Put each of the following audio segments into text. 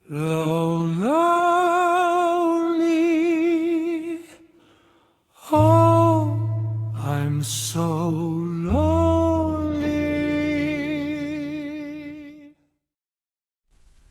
Lonely, oh, I'm so lonely.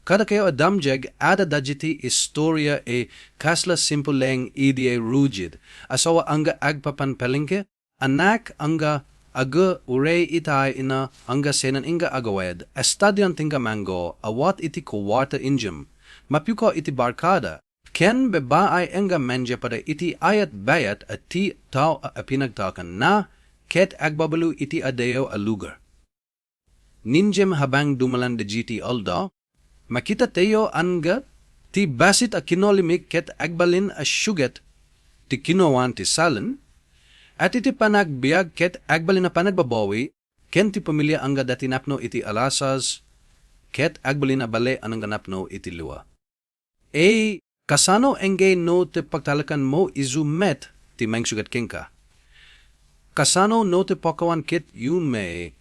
Kada kayo adamjeg, ada dagiti istorya e kasla simpuleng idie rugid. Asawa anga agpapan pelingke, anak anga aga urei itay ina anga senan inga agawed, estadyan tinga mango, awat iti kuwarta injim. Mapyuko iti barkada, ken bebaay enga menje pada iti ayat bayat at ti tao pinagtakan na ket agbabalu iti adeo alugar. Ninjem habang dumalan de GT alda, makita tayo anga ti basit a kinolimik ket agbalin a suget ti kinowan ti salin, at iti panagbiag ket agbalin na panagbabawi, ken ti pamilya anga dati napno iti alasas, ket agbalin a bale anang ganapno iti luwa. Kasano engay no ti pagtalakan mo izumet ti mengsugat kingka. Kasano no ti pakawan kit yun may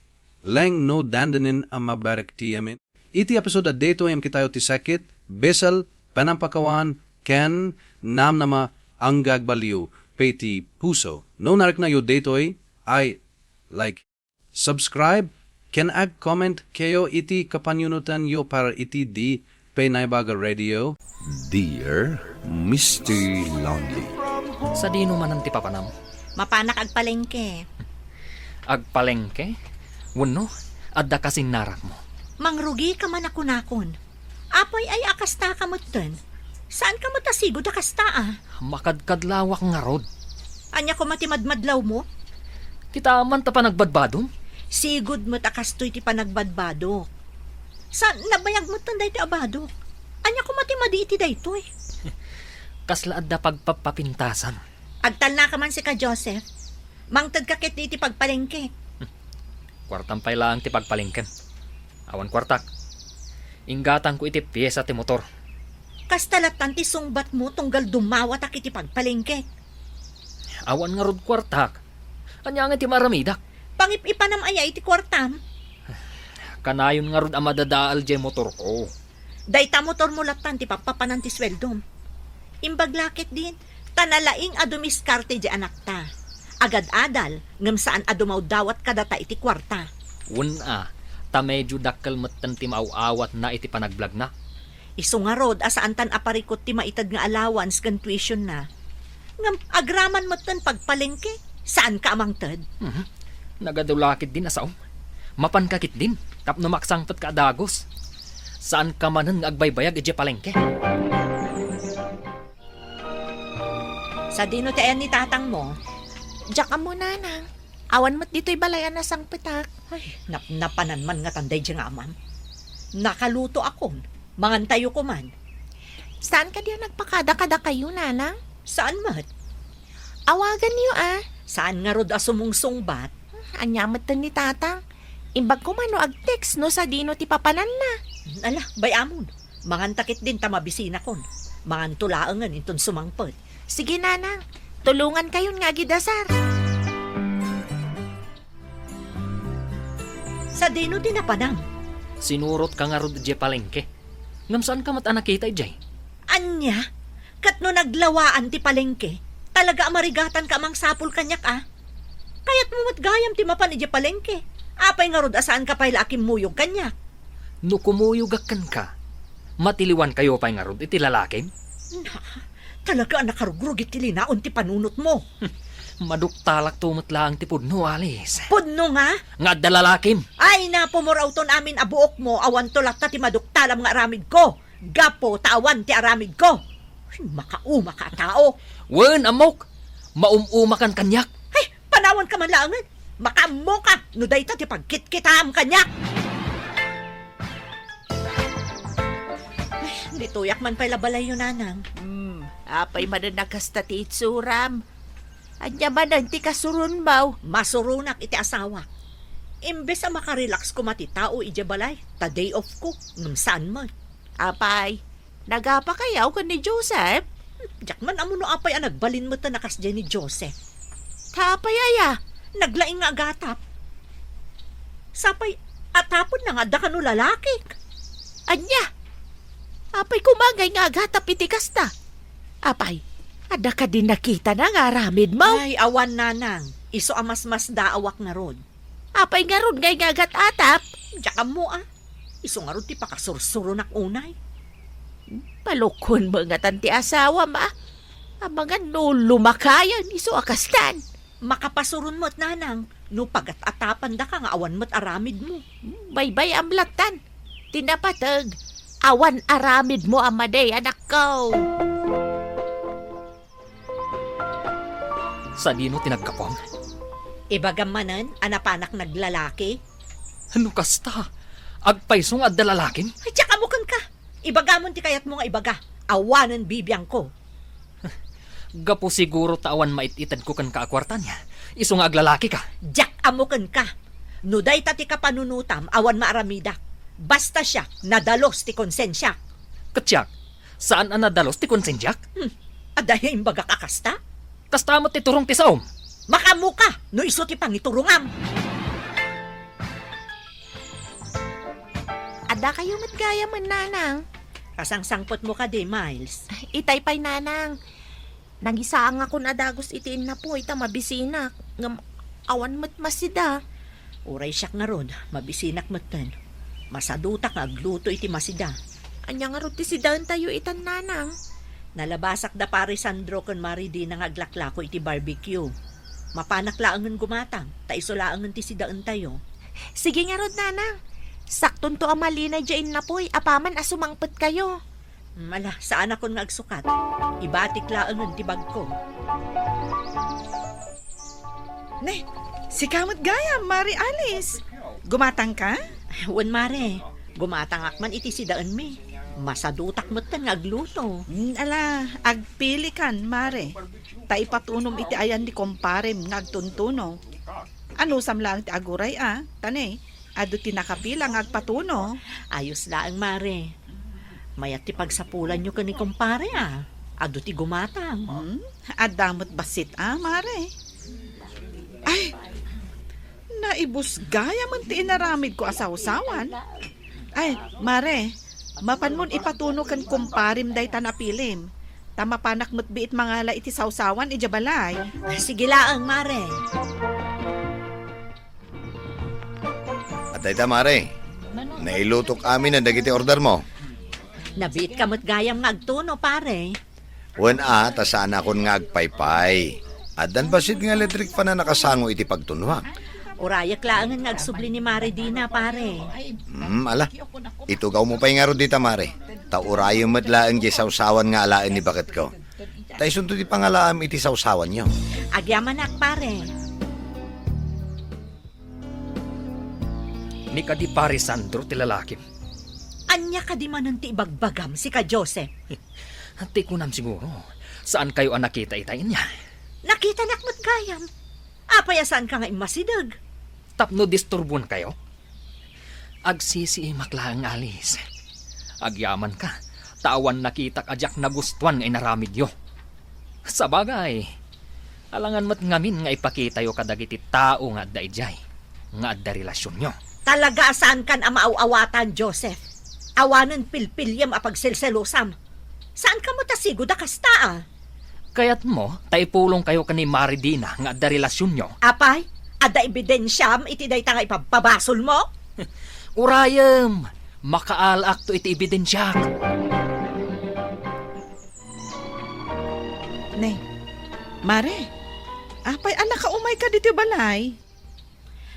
leng no dandanin ang mabarak ti yamin. Iti episode dato yung kitayo ti sakit, besal, panampakawan, ken nam nama anggag baliw, peti puso. No narik na yo dato ay like, subscribe, ken ag comment kayo iti kapanyunutan yo para iti di Pinaybaga Radio. Dear Mr. Lonely. Sa dino man ang tipapanam. Mapanak agpalengke. Agpalengke? Wano, adda kasing narak mo. Mangrugi ka man akunakon. Apoy ay akasta ka mo ten. Saan ka mo tasigod akasta Makadkadlawak nga rod. Anya ko matimadmadlaw mo? Kita man ta pa nagbadbadom? Sigod mo takastoy ti panagbadbado. Saan nabayag mo tanday ti abado? Anya ko matimadi iti daytoy. Kasla adda pagpapapintasan. Agtal na ka man si ka Joseph. Mangtad ka ket iti pagpalengke. Kwartang pay lang ti pagpalingken. Awan kwartak. Ingatan ko iti piyesa ti motor. Kastalatan ti sungbat mo tunggal dumawat ak iti pagpalengke. Awan nga rod kwartak. Anya nga ti maramidak. Pangipipanam aya iti kwartam. Kanayon nga rod ang madadaal jay motor ko. Dayta motor mo latan ti papapanan ti sweldom. Imbaglakit din, tanalaing adumiskarte di anak ta. Agad adal, ngam saan adumaw dawat kadata iti kwarta. Una, ta medyo dakkel metten ti maaawat na iti panagvlog na. Isu nga rod, asaan tan aparikot ti maitad nga allowance kan tuition na. Ngam agraman metten pagpalengke, saan ka amangted? Nagadulakit din asaom. Mapankakit din, tapno maksangpet ka adagos. Saan ka manan nga agbaybayag iti palengke? Sa dino tayan ni tatang mo, Diyak ka muna, nang. Awan mo't dito'y balayan na sang pitak. ay, napanan man nga tanday di nga amam. Nakaluto akon, mangantayo ko man. Saan ka diyan nagpakada-kada kayo, nanang? Saan mat? Awagan niyo, Saan nga rod asumungsungbat? Anyamat ni tatang. Imbag ko man no ag-text no sa dino ti papanan na. Ala, bayamon. Mangantakit din tamabisina kon. Mangantulaangan iton sumangpot. Sige, nanang. Tulungan kayon nga gidasar. Sa dino din napanang. Sinurot ka nga rod iti palengke. Ngam saan ka mat nakita ijay? Anya, kat no naglawaan ti palengke, talaga amarigatan ka mang sapul kanyak Kayat mo matgayam ti mapan iti palengke. Apay nga rod asaan ka pay lakim muyog kanyak. No kumuyugakan ka, matiliwan kayo pa'y nga rod iti lalakim? Talaga nakarugrug iti linaon ti panunot mo. Maduktalak tumatla ang tipod no, Alice. Pudno nga? Nga adda lalakim. Ay napumurawton amin abuok mo, awan tulak ta ti maduktalam nga aramid ko. Gapo, tawan ti aramid ko. Ay, makauma ka tao. Wen, amok! Maumuma kan kanyak. Ay, panawan ka man laangan. Makaamo ka, no dayta ti pagkit-kitam kanyak. Ay, dituyak man pala balay yun, nanang. Apay mananagas ti itsuram. Anya man ti kasurun baw. Masurunak iti asawa. Imbes a makarelax ko mati tao iti balay, ta day off ko, ngam saan man. Apay, nagapa kayaw ka ni Joseph? Diyak man amo no apay ang nagbalin mo ta nakas dyan ni Joseph. Kapay aya. Naglaing nga agatap. Sapay, atapon na nga da ka no lalaki. Anya? Apay kumangay nga aghatap iti kasta. Apay, ada ka din nakita na nga aramid mo. Ay, awan nanang. Iso amas-mas daawak nga rod. Apay nga ron ngay nga atap. Diyan mo Iso nga rod ti pakasursuro nak unay. Palukon mo nga tanti asawa ma. Ang mga lumakayan iso akastan. Makapasurun mo't nanang. No pagat-atapan da ka nga awan mo't aramid mo. Baybay amlatan. Tinapatag. Awan aramid mo amaday anak ko. Sa dino tinagkapon? Ibagam manan, anapanak naglalaki. Ano kasta? Agpaysong at dalalakin? Ay, tsaka mukan ka. Ibagamon ti kayat mo nga ibaga. Awanan bibiyang ko. Gapo siguro tawan maititad ko kan kaakwarta niya. Iso nga aglalaki ka. Jack amukan ka. Nuday tati ka panunutam, awan maaramidak. Basta siya, nadalos ti konsensya. Katsyak, saan ang nadalos ti konsensyak? Adaya imbaga kakasta? Kasta mo ti turong ti saom. Makamuka, no iso ti pangiturungam. Ada kayo matgaya man nanang. Kasangsangpot mo ka di, Miles. Itay pa'y nanang. Nangisaang ako na dagos itiin na po ita mabisinak. Ngam awan mat masida. Uray siyak nga ron, mabisinak matan. Masadutak nga agluto iti masida. Anya nga ron ti sidahan tayo itan nanang. Nalabasak da pare Sandro kon mari di nang aglaklako iti barbecue. Mapanak laangan gumatang, taiso laangan ti sidaan tayo. Sige nga ron nanang. Sakton to amalinay dyan na po'y apaman asumangpet kayo. Mala, saan ako nga agsukat? Ibatik laangan ti bag ko. Ne, si kamot gaya, Mari Alice. Gumatang ka? Wan mare, gumatang akman iti sidaan mi. Masadutak mo't nga agluto. Ala, agpili kan, Mare. Ta ipatunom iti ayan di komparem nga agtuntuno. Ano samlang ti aguray Tane, adu ti nakapila nga agpatuno. Ayos laang mare. Mayat ti pagsapulan nyo ka ni kumpare Ado ti gumatang. Adamot basit Mare. Ay, naibus gaya man ti inaramid ko asawsawan. Ay, Mare, mapanmon ipatuno kan kumparim day tanapilim. Tamapanak mo't biit mangala iti sawsawan ijabalay. Sige laang mare. Atay ta, Mare. Nailutok amin ang dagiti order mo. Nabit ka mo't gayam nga agtuno pare. Wan tasaan akon nga agpaypay. Adan basit nga electric pa na nakasango iti pagtunwak. Urayak laangan nga agsubli ni Mare Dina pare. Ala. Itugaw mo pa nga ro dita, Mare. Taurayo mo't laang di sawsawan nga alaan ni bakit ko. Taysun to di pangalaam iti sawsawan nyo. Agyamanak pare. Ni ka di pare Sandro ti lalakim. Anya ka di manan ti ibagbagam si ka Joseph. Hati ko nam siguro. Saan kayo ang nakita itayin niya? Nakita nakmat gayam. Apayasan ka nga imasidag. Tapno disturbon kayo? Agsisi makla ang alis. Agyaman ka. Tawan nakita kajak na gustuan nga inaramid yo. Sa bagay, alangan mat ngamin nga ipakita yo kadagiti tao nga adda ijay. Nga adda relasyon nyo. Talaga saan kan amaaw-awatan, Joseph? Awanan pilpilyam apagselselosam. Saan ka mo tasigo da kasta Kayat mo, taipulong kayo kani Maridina nga adda relasyon nyo. Apay, ada ebidensyam iti day nga ipapabasol mo? Urayam! Makaalak to iti ebidensyak. Ne, Mare, apay anak ka umay ka dito balay.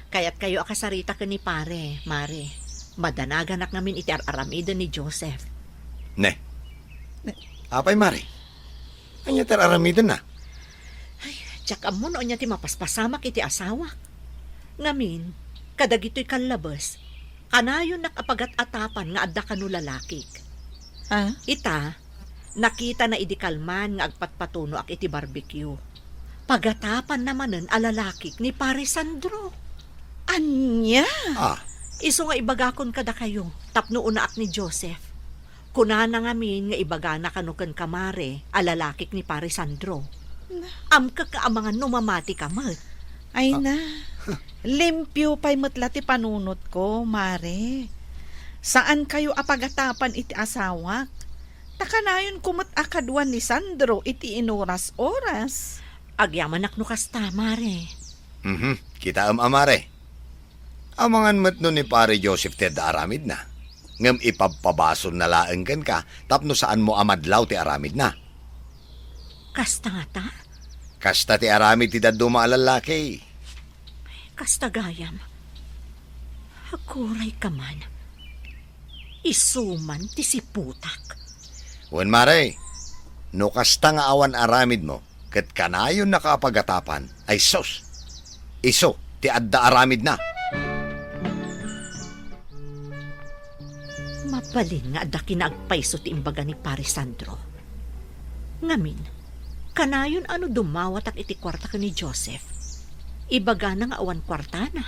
Kaya't kayo akasarita ka ni pare, Mare. Madanaganak namin iti aramida ni Joseph. Ne. Apay, Mare. Anya tararamidan na. Tsaka mo noon niya ti mapaspasamak iti asawa. Ngamin, kadagito'y kalabas, kanayon nakapagat-atapan nga adda kanu lalakik. Ita, nakita na idikalman nga agpatpatuno ak iti barbecue. Pagatapan namanen alalakik ni pare Sandro. Anya? Iso nga ibagakon kada kayo, tapno unaak ni Joseph. Kunana ngamin nga ibaga na kanukan kamare, alalakik ni pare Sandro. Amka ka amangan numamati ka mat. Ay na, limpyo pa'y matlati panunot ko, Mare. Saan kayo apagatapan iti asawa? Takanayon kumat akadwan ni Sandro iti inoras-oras. Agyaman nak no kasta, Mare. Kita amare. Amangan mat no ni pare Joseph ti aramid na. Ngem ipagpabason na laenggan ka, tapno saan mo amadlaw ti aramid na. Kasta nga ta? Kasta ti aramid ti daduma alalaki. Kasta gayam. Hakuray ka man. Isuman ti siputak. Wen mare, no kasta nga awan aramid mo, ket kanayon nakapagatapan, ay sos. Iso, ti adda aramid na. Mabalin nga adda kinagpaiso ti imbaga ni Pare Sandro. Ngamin, kanayon ano dumawat ak iti kwarta ka ni Joseph. Ibaga na nga awan kwarta na.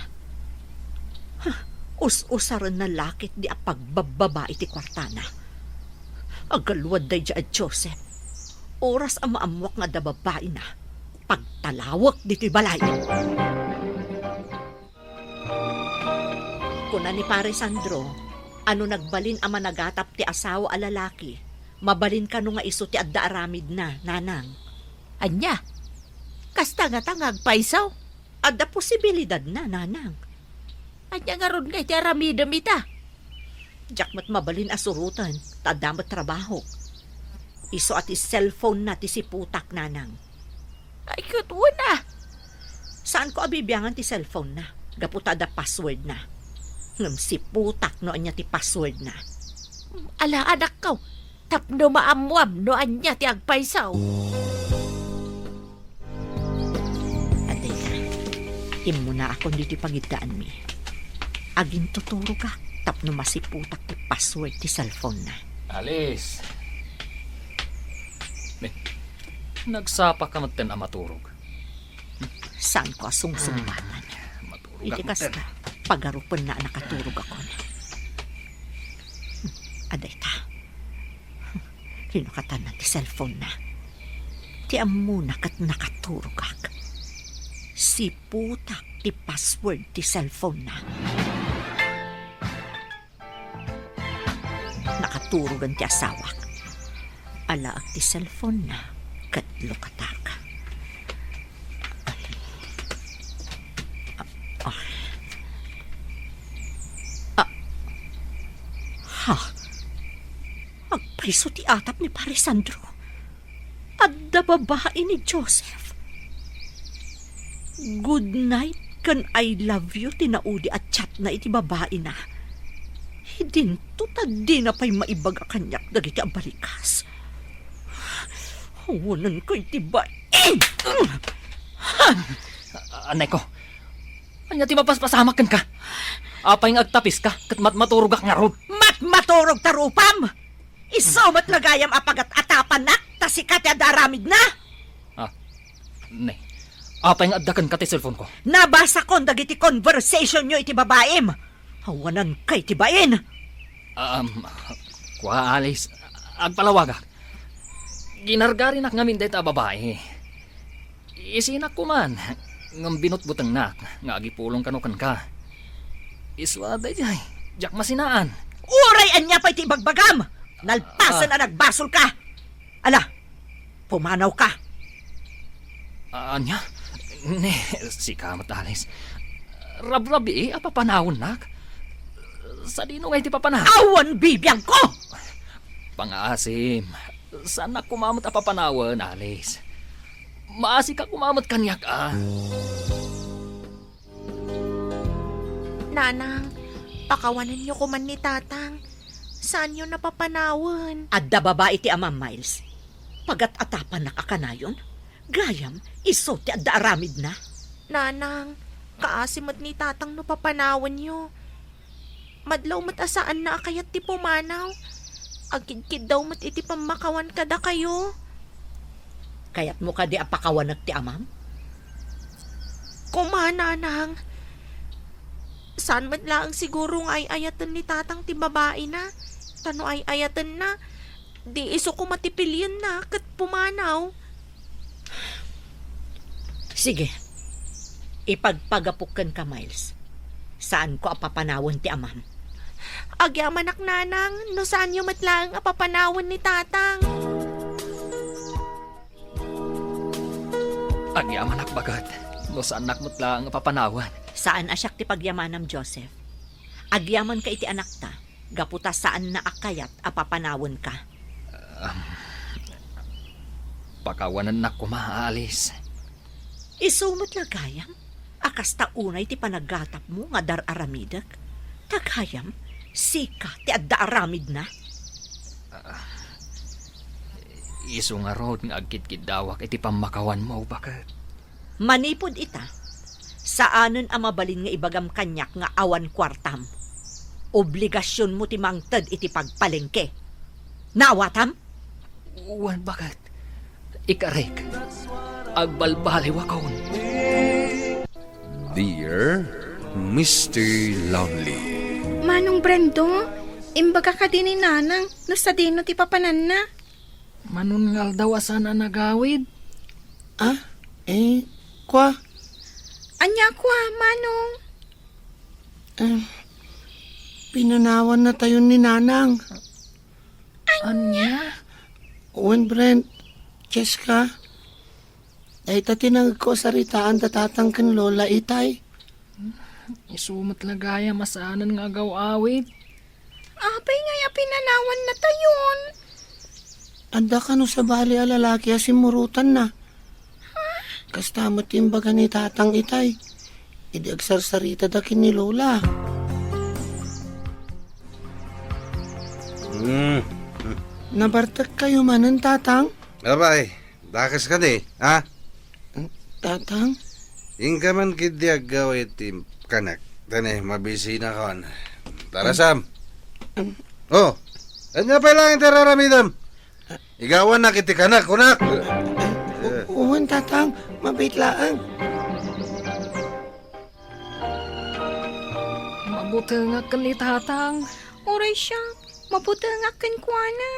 Us-usaran na lakit di apagbababa iti kwarta na. Agalwad day dya at Joseph. Oras ang maamwak nga da babae na. Pagtalawak dito'y balay. Kuna ni Pare Sandro, ano nagbalin ang managatap ti asawa a lalaki, mabalin ka no nga iso ti adda aramid na, nanang. Anya, kasta nga tangag paisaw. Adda posibilidad na, nanang. Anya nga ron nga iti aramidam ita. Jakmat mabalin asurutan, tadamat trabaho. Iso at cellphone na ti siputak, nanang. Ay, kutwa na. Saan ko abibiyangan ti cellphone na? Gaputa da password na. Ngam siputak no anya ti password na. Ala anak kaw, tapno maamwam no anya ti agpaisaw. Aday ka, imo na ako dito pagidaan mi. Aging tuturo ka, tapno masiputak ti password ti cellphone na. Alice. Nagsapa ka maten ang maturog. Saan ko asungsungpatan? Maturog Iti ako kasta, maten. pagarupan na nakaturog ako. Aday ta. Kinukatan na ti cellphone na. Ti amuna kat nakaturog ak. Siputak ti password ti cellphone na. Nakaturugan ti asawak. Alaag ti cellphone na. Katlo katak. Ha? Agpaiso ti atap ni Pare Sandro. Adda babae ni Joseph. Good night kan I love you tinaudi at chat na iti babae na. Hidinto tadi na pa'y maibaga kanyak dagiti ang balikas. Hawanan ko iti bae. Anay ko. Anya ti mapaspasamakan ka. Apay nga agtapis ka, kat matmaturugak nga rod. Maturog tarupam! Isumat lagayam apagat atapan na, tasikat ya daramid na! Nay, apay nga addakan ka ti cellphone ko. Nabasa ko dagiti conversation nyo iti babaem. Hawanan kay tibain. Kwa Alice, agpalawaga. Ginargari nak ngamin dahil ta babae. Isinak ko man, ngam binutbutang nak, nga agipulong kanukan ka. Iswa dahil jak masinaan. Uray anya pa iti bagbagam! Nalpasan na nagbasol ka! Ala, pumanaw ka! Anya? Ne, si kamat Alice. Rabrabi, apapanawon nak. Sa dino ngay ti papanaw? Awan bibiyang ko! Pangasim, sana kumamot apapanawan, Alice. Maasi ka kumamot kanyak, Nanang, pakawanan niyo ko man ni tatang. Saan niyo napapanawan? Adda babae ti Ama Miles. Pagat atapan na kakanayon, gayam, iso ti adda aramid na. Nanang, kaasimat ni tatang no papanawan niyo. Madlaw matasaan na kayat ti pumanaw. Agkid-kid daw mat iti pamakawan kada kayo. Kaya't mo ka di apakawanag ti amam? Kumananang. Saan man lang siguro ay ayatan ni tatang ti babae na. Tano ay ayatan na. Di iso ko matipilyan na kat pumanaw. Sige, ipagpagapukan ka, Miles. Saan ko apapanawan ti amam? Agyaman ak nanang, no saan yung matlaang apapanawan ni tatang. Agyaman ak bagat. No saan nakmutla ang papanawan. Saan asyak ti pagyamanam, Joseph? Agyaman ka iti anak ta. Gaputa saan na akayat apapanawon ka. Pakawanan na kumaalis. Isumot lagayam. Akas ta unay ti panagatap mo nga dar-aramidak. Tagayam, sika ti adda aramid na. Iso nga rod nga agkit-kit dawak iti pamakawan mo bagat. Manipod ita. Saanen ang mabalin nga ibagam kanyak nga awan kwartam. Obligasyon mo ti mangted iti pagpalengke. Nawatam? Uwan bagat. Ikarek. Agbalbaliw akon. Dear Mr. Lovely. Manong Brendo, imbaga ka din ni nanang, no sa dino ti papanan na. Manungal daw asan na nagawid. Kwa, Anya kwa, Manong. pinanawan na tayo ni Nanang. Anya? Owen Brent, Cheska, ay tatinag ko saritaan tatatang kan Lola Itay. Isumat lagaya masaanan nga agaw-awid. Apay nga pinanawan na tayon. Anda ka no sa bali a lalaki asimurutan na. Kastamot imbaga ni Tatang Itay. Idi agsarsarita dakin ni Lola. Nabartak kayo manan, Tatang? Abay, dakas ka di, ha? Tatang? Ingka man kidi agawit tim kanak. Tane, mabisi na kon. Tara, Sam. Oh, anya pa lang yung tararamidam. Igawan na kiti kanak, kunak. Uwan, Tatang. Mabitlaan. Mabuti nga kan ni tatang. Oray siya, mabuti nga kenkwana.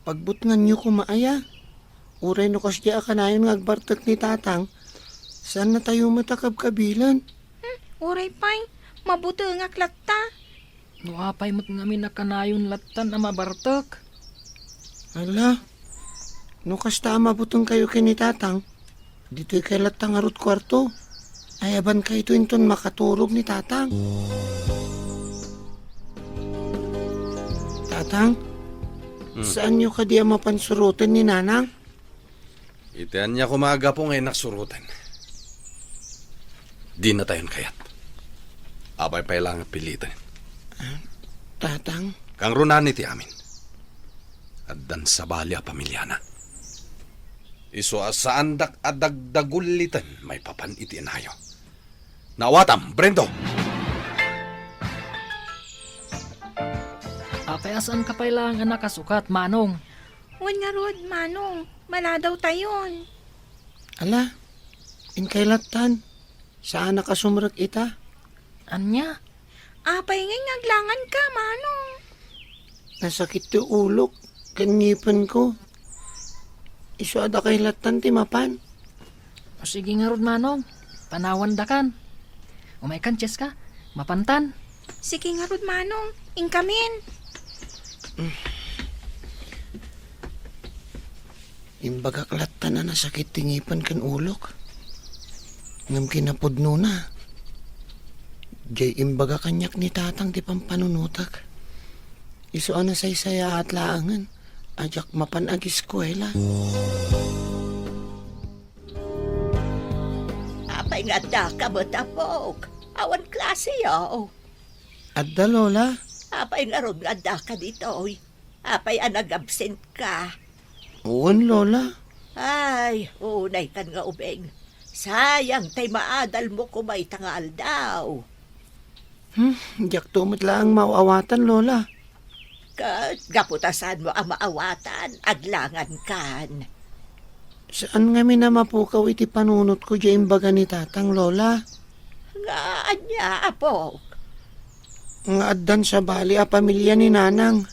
Pagbutngan niyo kumaaya. Uray no kasya akanayon nga agbartak ni Tatang. Saan na tayo matakab kabilan? Oray pay, mabuti nga klatta. Nuapay mo't ngamin na kanayon latan na mabartok. Ala, no kasta mabutong kayo kini Tatang. Dito'y kay latang arot kwarto. Ayaban kayo ito inton makaturog ni Tatang. Tatang, saan niyo kadiya mapansurutan ni Nanang? Itian niya kumaga po ngayon naksurutan. Di na tayon kayat. Abay pa lang pilitan. Tatang, Kang runani ti amin. Addan sa balya pamilyana. Iso asaan dak adagdagulitan may papan iti inayo. Nawatam, Brendo! Apay asan ka pa lang anak kasukat, Manong? Wan nga rod, Manong. Maladaw tayon. ala, inkay latan. Saan nakasumrak ita? Anya? Apay nga ngaglangan ka, Manong. Nasakit ti ulok. Kangipan ko. Iso ada kay latan ti mapan. O sige nga rod, Manong. Panawan dakan. Umay kan, Cheska. Mapantan. Sige nga rod, Manong. Inkamin. Imbaga klatan na nasakit tingipan kan ulok. Ngam kinapudno na. Jay imbaga kanyak ni Tatang ti pampanunutak. Iso ana saysaya at laangan. Ajak mapan ag eskwela. Apay nga da ka batapok. Awan klase yaw. Adda Lola. Apay nga ron nga da ka dito. Apay anag-absent ka. Uwan Lola. Ay, unay kan nga ubeng. Sayang tay maadal mo kumay tangal daw. Jak tumot lang mauawatan Lola. Kat gaputasan mo ang maawatan, aglangan kan. Saan nga minamapukaw iti panunot ko dya imbaga ni Tatang Lola? Nga anya, apok. Nga addan sa bali a pamilya ni Nanang.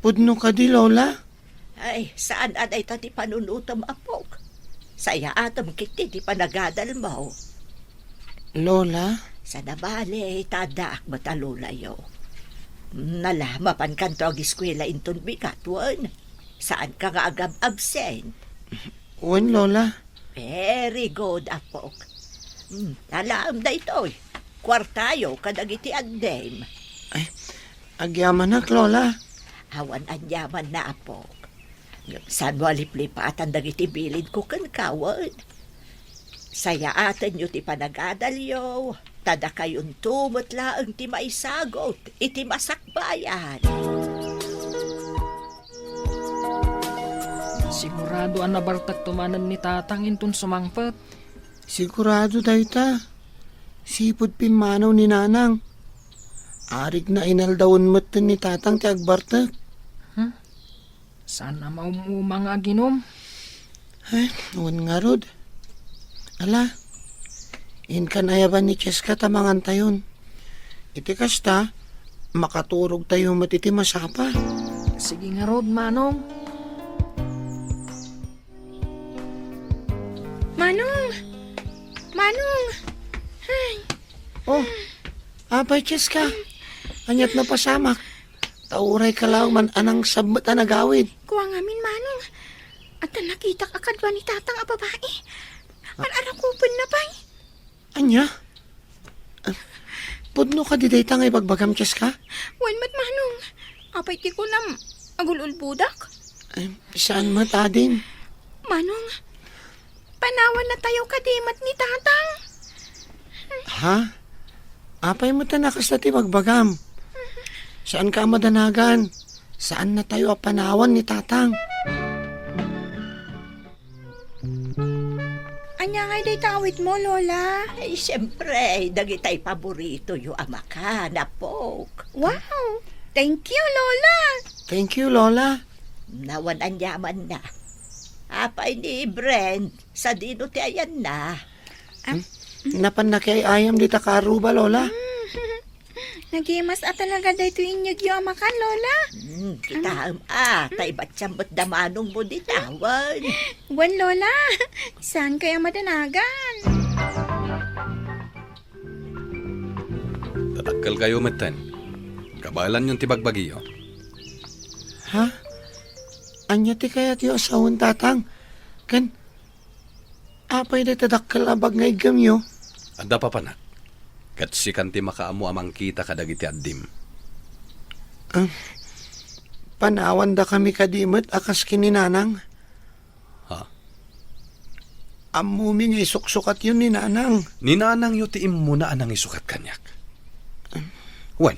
Pudno ka di Lola? Ay, saan aday ti panunutom, apok? Saya atom kiti ti panagadal mo. Lola? Sa nabali, tadak matalulayo. Nalamapan kanto ang eskwela inton bigat, wan. Saan ka nga agab absent? Wan, Lola. Very good, apok. Alam da ito'y. Kwartayo kadagiti addem. Agyaman na, Lola. Awan anyaman na, apok. San mo aliplipatan dagiti bilid ko kan kawan. Saya atan nyo ti panagadalyo. Tada kayon tumot laang ti maisagot. Iti masakbayan. Sigurado ang nabartag tumanan ni tatang intun sumangpet. Sigurado dayta. Sipod pimanaw ni nanang. Arig na inaldawon mo't ni tatang ti agbartag. Saan na maumumang aginom? Ay, wan nga rod. Ala, inkan ayaban ni Cheska tamangan tayon. Iti kasta, makaturog tayo matiti masapa. Sige nga rod, Manong. Manong! Manong! Oh, apay Cheska, anyat na pasamak. Tauray ka lang man anang sabmat na nagawid. Kuha ngamin, Manong. At nakita akadwa ni tatang a babae. Manarakupan na pa'y. Anya? Pudno ka di day tangay bagbagam Cheska? Wan mat, Manong. Apay ti ko nam agulul budak. Ay, saan matadin? Manong, panawan na tayo kadimat ni tatang. Ha? Apay mo ta nakas na ti bagbagam. Saan ka madanagan? Saan na tayo apanawan ni tatang? Anya ngay day tawit mo, Lola. Ay, siyempre, dagitay paborito yung ama ka na pok. Wow! Thank you, Lola. Thank you, Lola. Nawan anyaman na. Apay ni Brent, sa dino ti ayan na. Napan na kay ayam di takaruba, Lola. Nagimas at talaga day tuwing yung amakan, Lola. Kita tay ba't siyambot damanong mo di tawan? Wan, Lola. Saan kaya madanagan? Tatakal kayo metten. Kabalan yung tibagbagiyo. Ha? Anya ti kaya ti asawon tatang? Kan, apay na tadakkal abag ngay gamyo. Adda pa panak. Kat si kanti makaamu amang kita kadagiti addim. Panawan da kami kadimot akas kininanang. Ha? Amuming isuksukat yun ni nanang. Ninanang yu ti imuna anang isukat kanyak. Wen,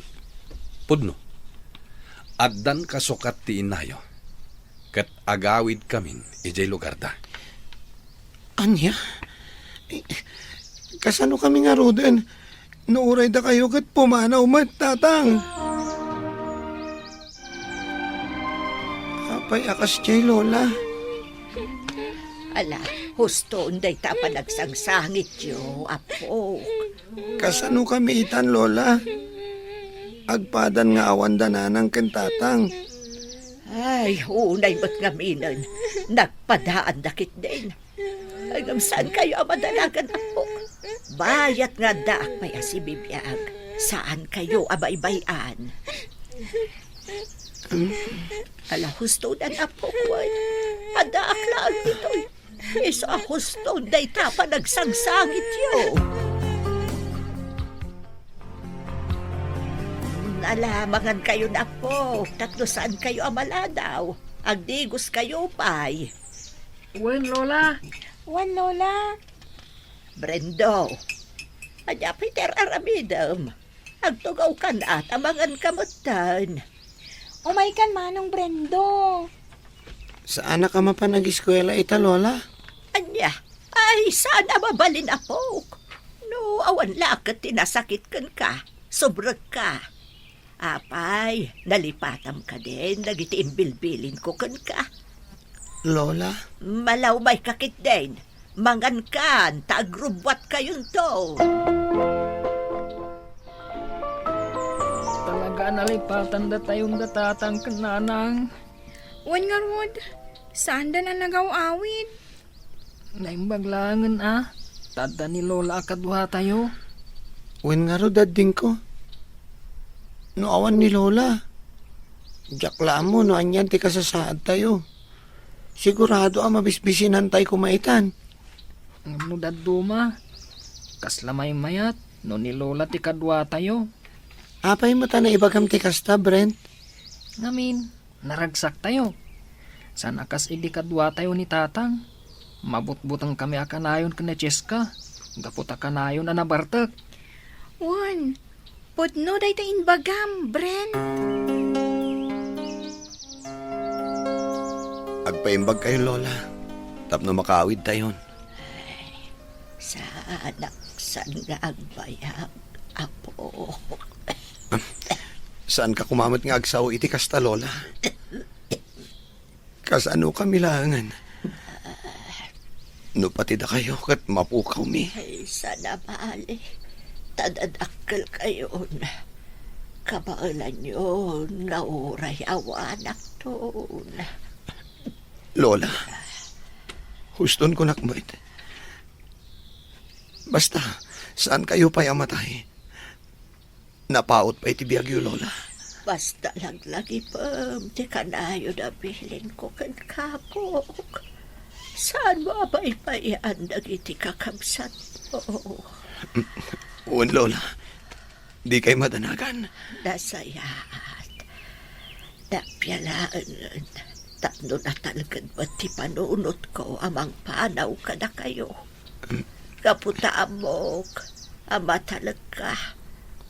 pudno. Addan kasukat ti inayo. Kat agawid kamin ijay lugar da. Anya? Kasano kami nga roden? Nuuray da kayo kat pumanaw mat tatang. Apay akas jay Lola. Ala, husto unday ta panagsangsangit yo, apo. Kasano kami itan Lola? Agpadan nga awan dananang ken tatang. Ay, unay ba't ngaminan? Nagpadaan dakit din. Hanggang saan kayo ang madalagan, apo? Bayat nga daak may asibibiyag. Saan kayo abaybayan? Ala, husto dan, apo ko. Adaak lang ito'y. Iso a husto day tapa nagsangsangit yo. Alamangan kayo na po. Tatlo saan kayo amaladaw. Agdigos kayo pa'y. Wen, Lola. Wan, Lola. Brendo. Anya Peter Aramidam. Agtugaw ka na at amangan kamutan. Umay kan, Manong Brendo. Saan na ka mapanag-eskwela ita Lola? Anya, ay sana mabalin ako. No, awan lakat tinasakit kan ka. Sobrag ka. Apay, nalipatam ka din. Nagitiim bilbilin ko kan ka. Lola? Malaw may kakit din. Mangan kan, taagrubwat kayon to. Talaga nalipatan da tayong datatang kananang. Wan nga, Rod. Saan da na nagaw-awid? Naimbaglangan Tada ni Lola akadwa tayo. Wen nga ro dading ko. No awan ni Lola. Jakla mo no anyan ti kasasaad tayo. Sigurado mabisbisinan tayo kumaitan. Ano daduma? Kasla may mayat, no ni Lola ti kadwa tayo. Apay mo ta na ibagam ti kasta, Brent. Ngamin, naragsak tayo. Sana kas idi kadwa tayo ni tatang. Mabutbutang kami akanayon ka na Cheska. Gaputa kanayon na nabartak. Wan, pudno day ta inbagam, Bren. Agpaimbag kayo, Lola. Tapno makawid tayon. Sa anak san nga agbayag, apo. Saan ka kumamat nga agsaw iti kasta, Lola? Kasano kami langan? No pati da kayo kat mapukaw mi. Ay, sana maali. Tadadakkel kayo na. Kabaalan yun nga uray awanak to na. Lola, huston ko nakmoit. Basta, saan kayo pa'y amatay? Napaot pa itibiyagyo, Lola. Basta laglagi pa, di ka na yun na bilin ko kan kapok. Saan mo abay pa iandag iti kakabsat mo? Uwan, Lola. Di kay madanagan. Nasayat. Napyalaan. Tapno na talagang pati panunot ko amang panaw ka na kayo. Kaputa amok. Ama talaga.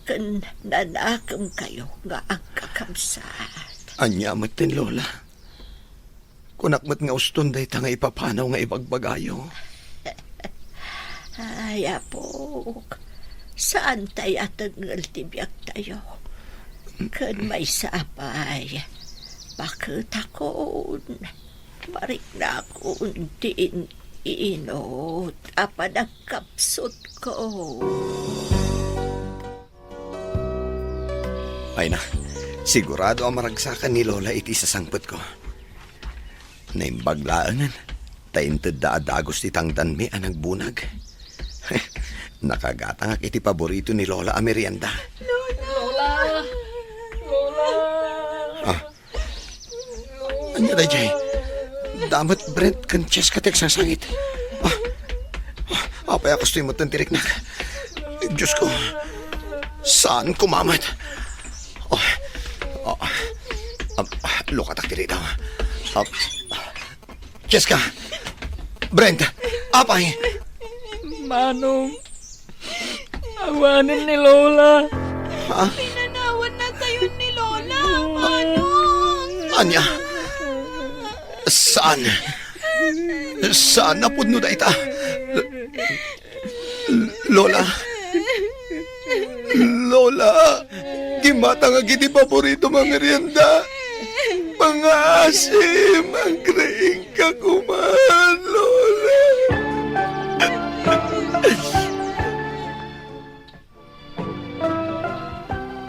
Kan nanakam kayo nga ang kakamsat. Anyamat din, Lola. Kunakmat nga uston day ta nga ipapanaw nga ibagbagayo. Ay, apok. Saan tayo atangal tibyak tayo? Kan may sapay. Bakit akon? Marik na akong din inot. Apa nagkapsot ko. Ay na, sigurado ang maragsakan ni Lola iti sasangpot ko. Naimbaglaangan, taintad da adagos ti tangdan mi ang nagbunag. Nakagatangak iti paborito ni Lola ang merienda. Lola! Lola! Anya da jay, damat Brent kan chess katek sasangit. Apay ako sto'y motan tiriknak. Diyos ko, saan kumamat? Lukatak tiri daw. Cheska! Brent! Apay! Manong, awanin ni Lola. Pinanawan na tayo ni Lola. Manong! Anya? Saan? Saan napudno da ita? Lola? Lola! Gimata nga giti paborito mga merienda. Mga asim, ang kreing ka kuman, Lola.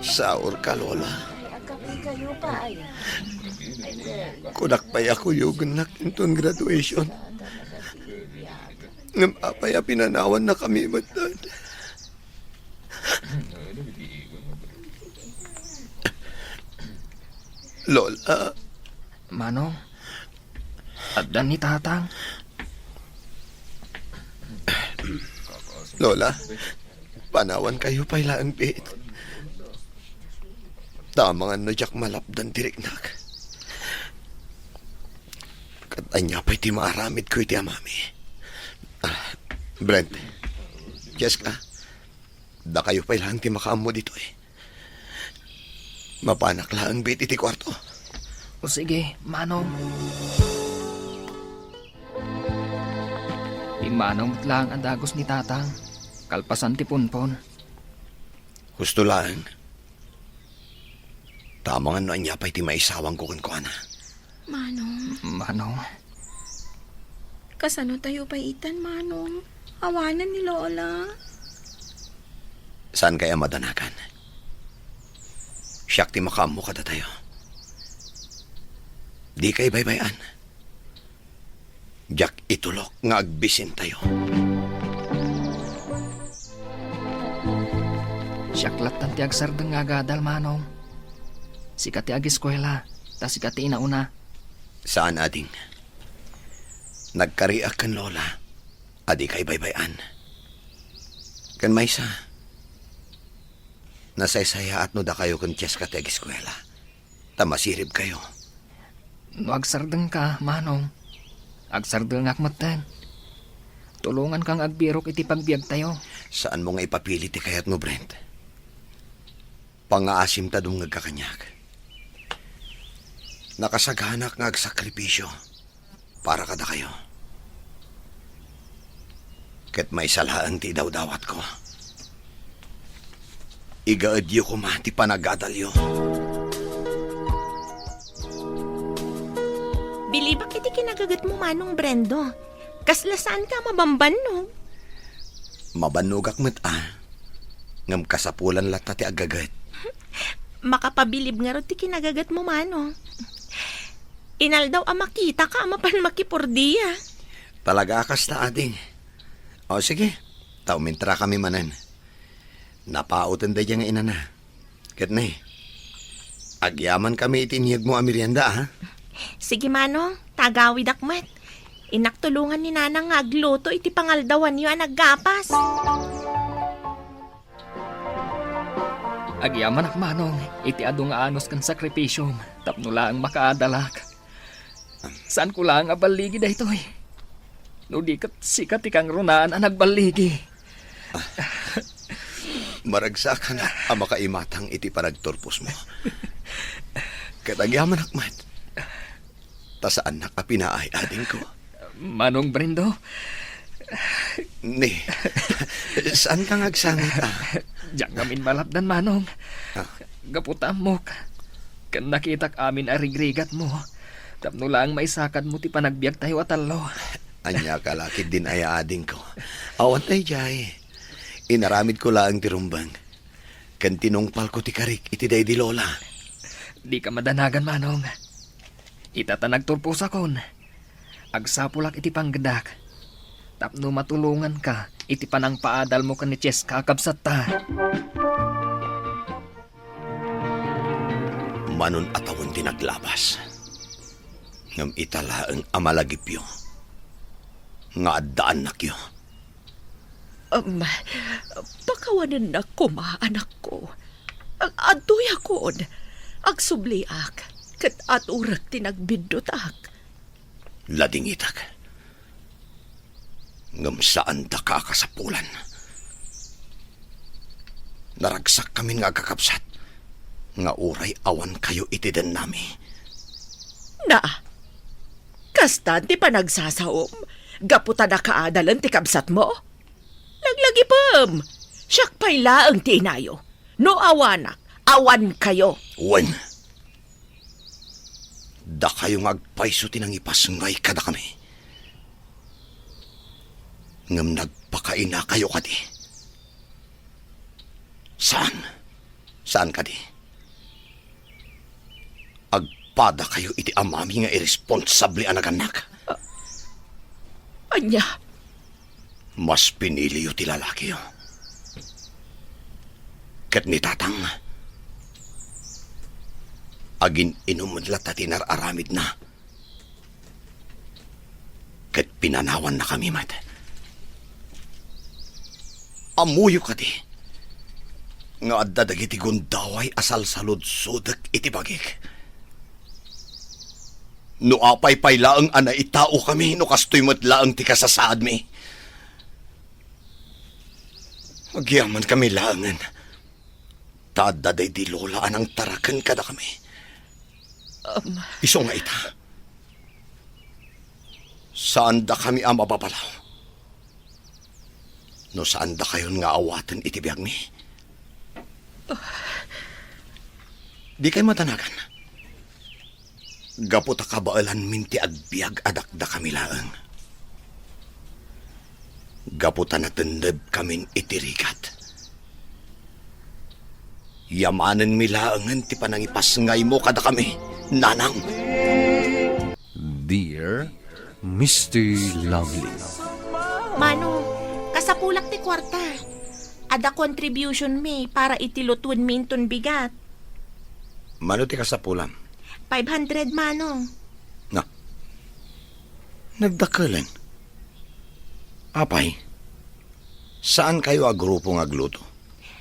Saur ka, Lola. Kunak pa'y ako yung nakintong graduation. Ngam apay pinanawan na kami matan. Lola, Manong, addan ni tatang. Lola, panawan kayo pa'y laang bit. Tamangan no jak malapdan diriknak. Katanya pa'y ti maaramid ko iti amami. Brent, Jessica, da kayo pa'y laang ti makaamo dito eh. Mapanak laang bit iti kwarto. O sige, Manong. Imanong lang ang dagos ni tatang. Kalpasan ti punpon. Gusto lang. Tamangan no anya pa'y ti maisawang ko na. Manong, Manong, kasano tayo pa itan, Manong? Awanan ni Lola. Saan kaya madanakan? Siyak ti makamo kada tayo. Di kay baybayan. Diyak itulok nga agbisin tayo. siyaklat tanti agsardeng nga gadal, Manong. Sikat ti ag-eskwela, ta sikat ti inauna. Saan ading? Nagkariak kan lola. Adi kay baybayan. Kan maysa. Nasaysaya at no da kayo kan tiyas ka eskwela. Tamasirib kayo. No agsardeng ka, manong. Agsardeng akmatan. Tulungan kang agbirok iti pagbiag tayo. Saan mo nga ipapilit ti kayat mo, Brent? Pangaasim ta dung nagkakanyak. Nakasaghanak nga agsakripisyo para kada kayo. Ket may salaang ti daw-dawat ko. Igaadyo ko ma ti panagadalyo. Bilibak iti kinagagat mo, Manong Brendo. Kaslasaan ka mabambanog. Mabanugak met ngam kasapulan lata ti agagat. Makapabilib nga ro ti kinagagat mo, Manong. Inal daw makita ka amapan makipurdiya. Talaga akas ta ading. O sige, taumintra kami manan. Napautan da nga ina na. Ket na agyaman kami itiniyag mo amirienda ha. Sige, Manong, tagawid akmat. Inaktulungan ni Nanang nga agluto iti pangaldawan niyo ang naggapas. Agyaman ak manong, iti adu nga anos kan sakripisyum, tapno lang makaadalak. Saan ko lang abaligi da ito eh? No di kat sikat ikang runaan ang nagbaligi. Maragsakan na ang makaimatang iti panagturpos mo. Katagyaman akmat. Tasaan na ka pinaay ading ko. Manong Brendo, Ni, saan ka ngagsangit diyan kamin malapdan manong. Ah. Gaputam mo, kan nakitak amin arigrigat mo. Tapno lang maisakad mo ti panagbiag tayo atalo. Anya kalakid din ay ading ko. Awan tay jay. Inaramid ko lang ti rumbang. Kan tinungpal ko ti karik iti day di lola. Di ka madanagan manong. Itatanag turpos akon. Agsapulak iti panggedak. Tapno matulungan ka, iti panang paadal mo ka ni Cheska kabsat ta. Manon atawon tinaglabas. Ngam italaang amalagipyo. Nga addaan nakyo. Pakawanan na ko, anak ko. Adoy akon. Agsubliak. Kat aturak tinagbidutak. Lading itak. Ngam saan da kakasapulan. Naragsak kami nga kakapsat. Nga uray awan kayo itiden nami. Na, kastan ti panagsasaom. Gaputa na kaadalan ti kabsat mo. Laglagipam. Siyak payla ang tinayo. No awanak, awan kayo. Wen. Da kayo ngagpaiso tinang ipasngay kada kami. Ngam nagpakaina kayo kadi. Saan? Saan kadi? Agpada kayo iti amami nga irresponsable anaganak. Anya, Mas pinili yu ti lalaki yu. Ket ni tatang. Agin inumunlat at tinararamid na. Ket pinanawan na kami mat. Amuyo ka di. Nga adda dagiti gundaway asal salud-sudak iti bagik. No apay-pay laang ana itao kami, no kastoy mo't laang ti kasasaad mi. Agyaman kami laangan. Tadaday di lola anang tarakan kada kami. Iso nga ita. Saan da kami ang mababalaw? No saan da kayon nga awatan itibiyag mi? Di kayo matanagan. Gaputa kabaalan minti agbiag adakda kami laang. Gaputa natendeb kamin itirikat. Yamanan mi laangan ti panangipasngay mo kada kami, nanang. Dear Mr. Lovely. Mano, kasapulak ti kwarta. Ada contribution mi para itilutun minton bigat. Mano ti kasapulam? 500 manong. Na. Nagdakalan. Apay, saan kayo a grupo nga agluto?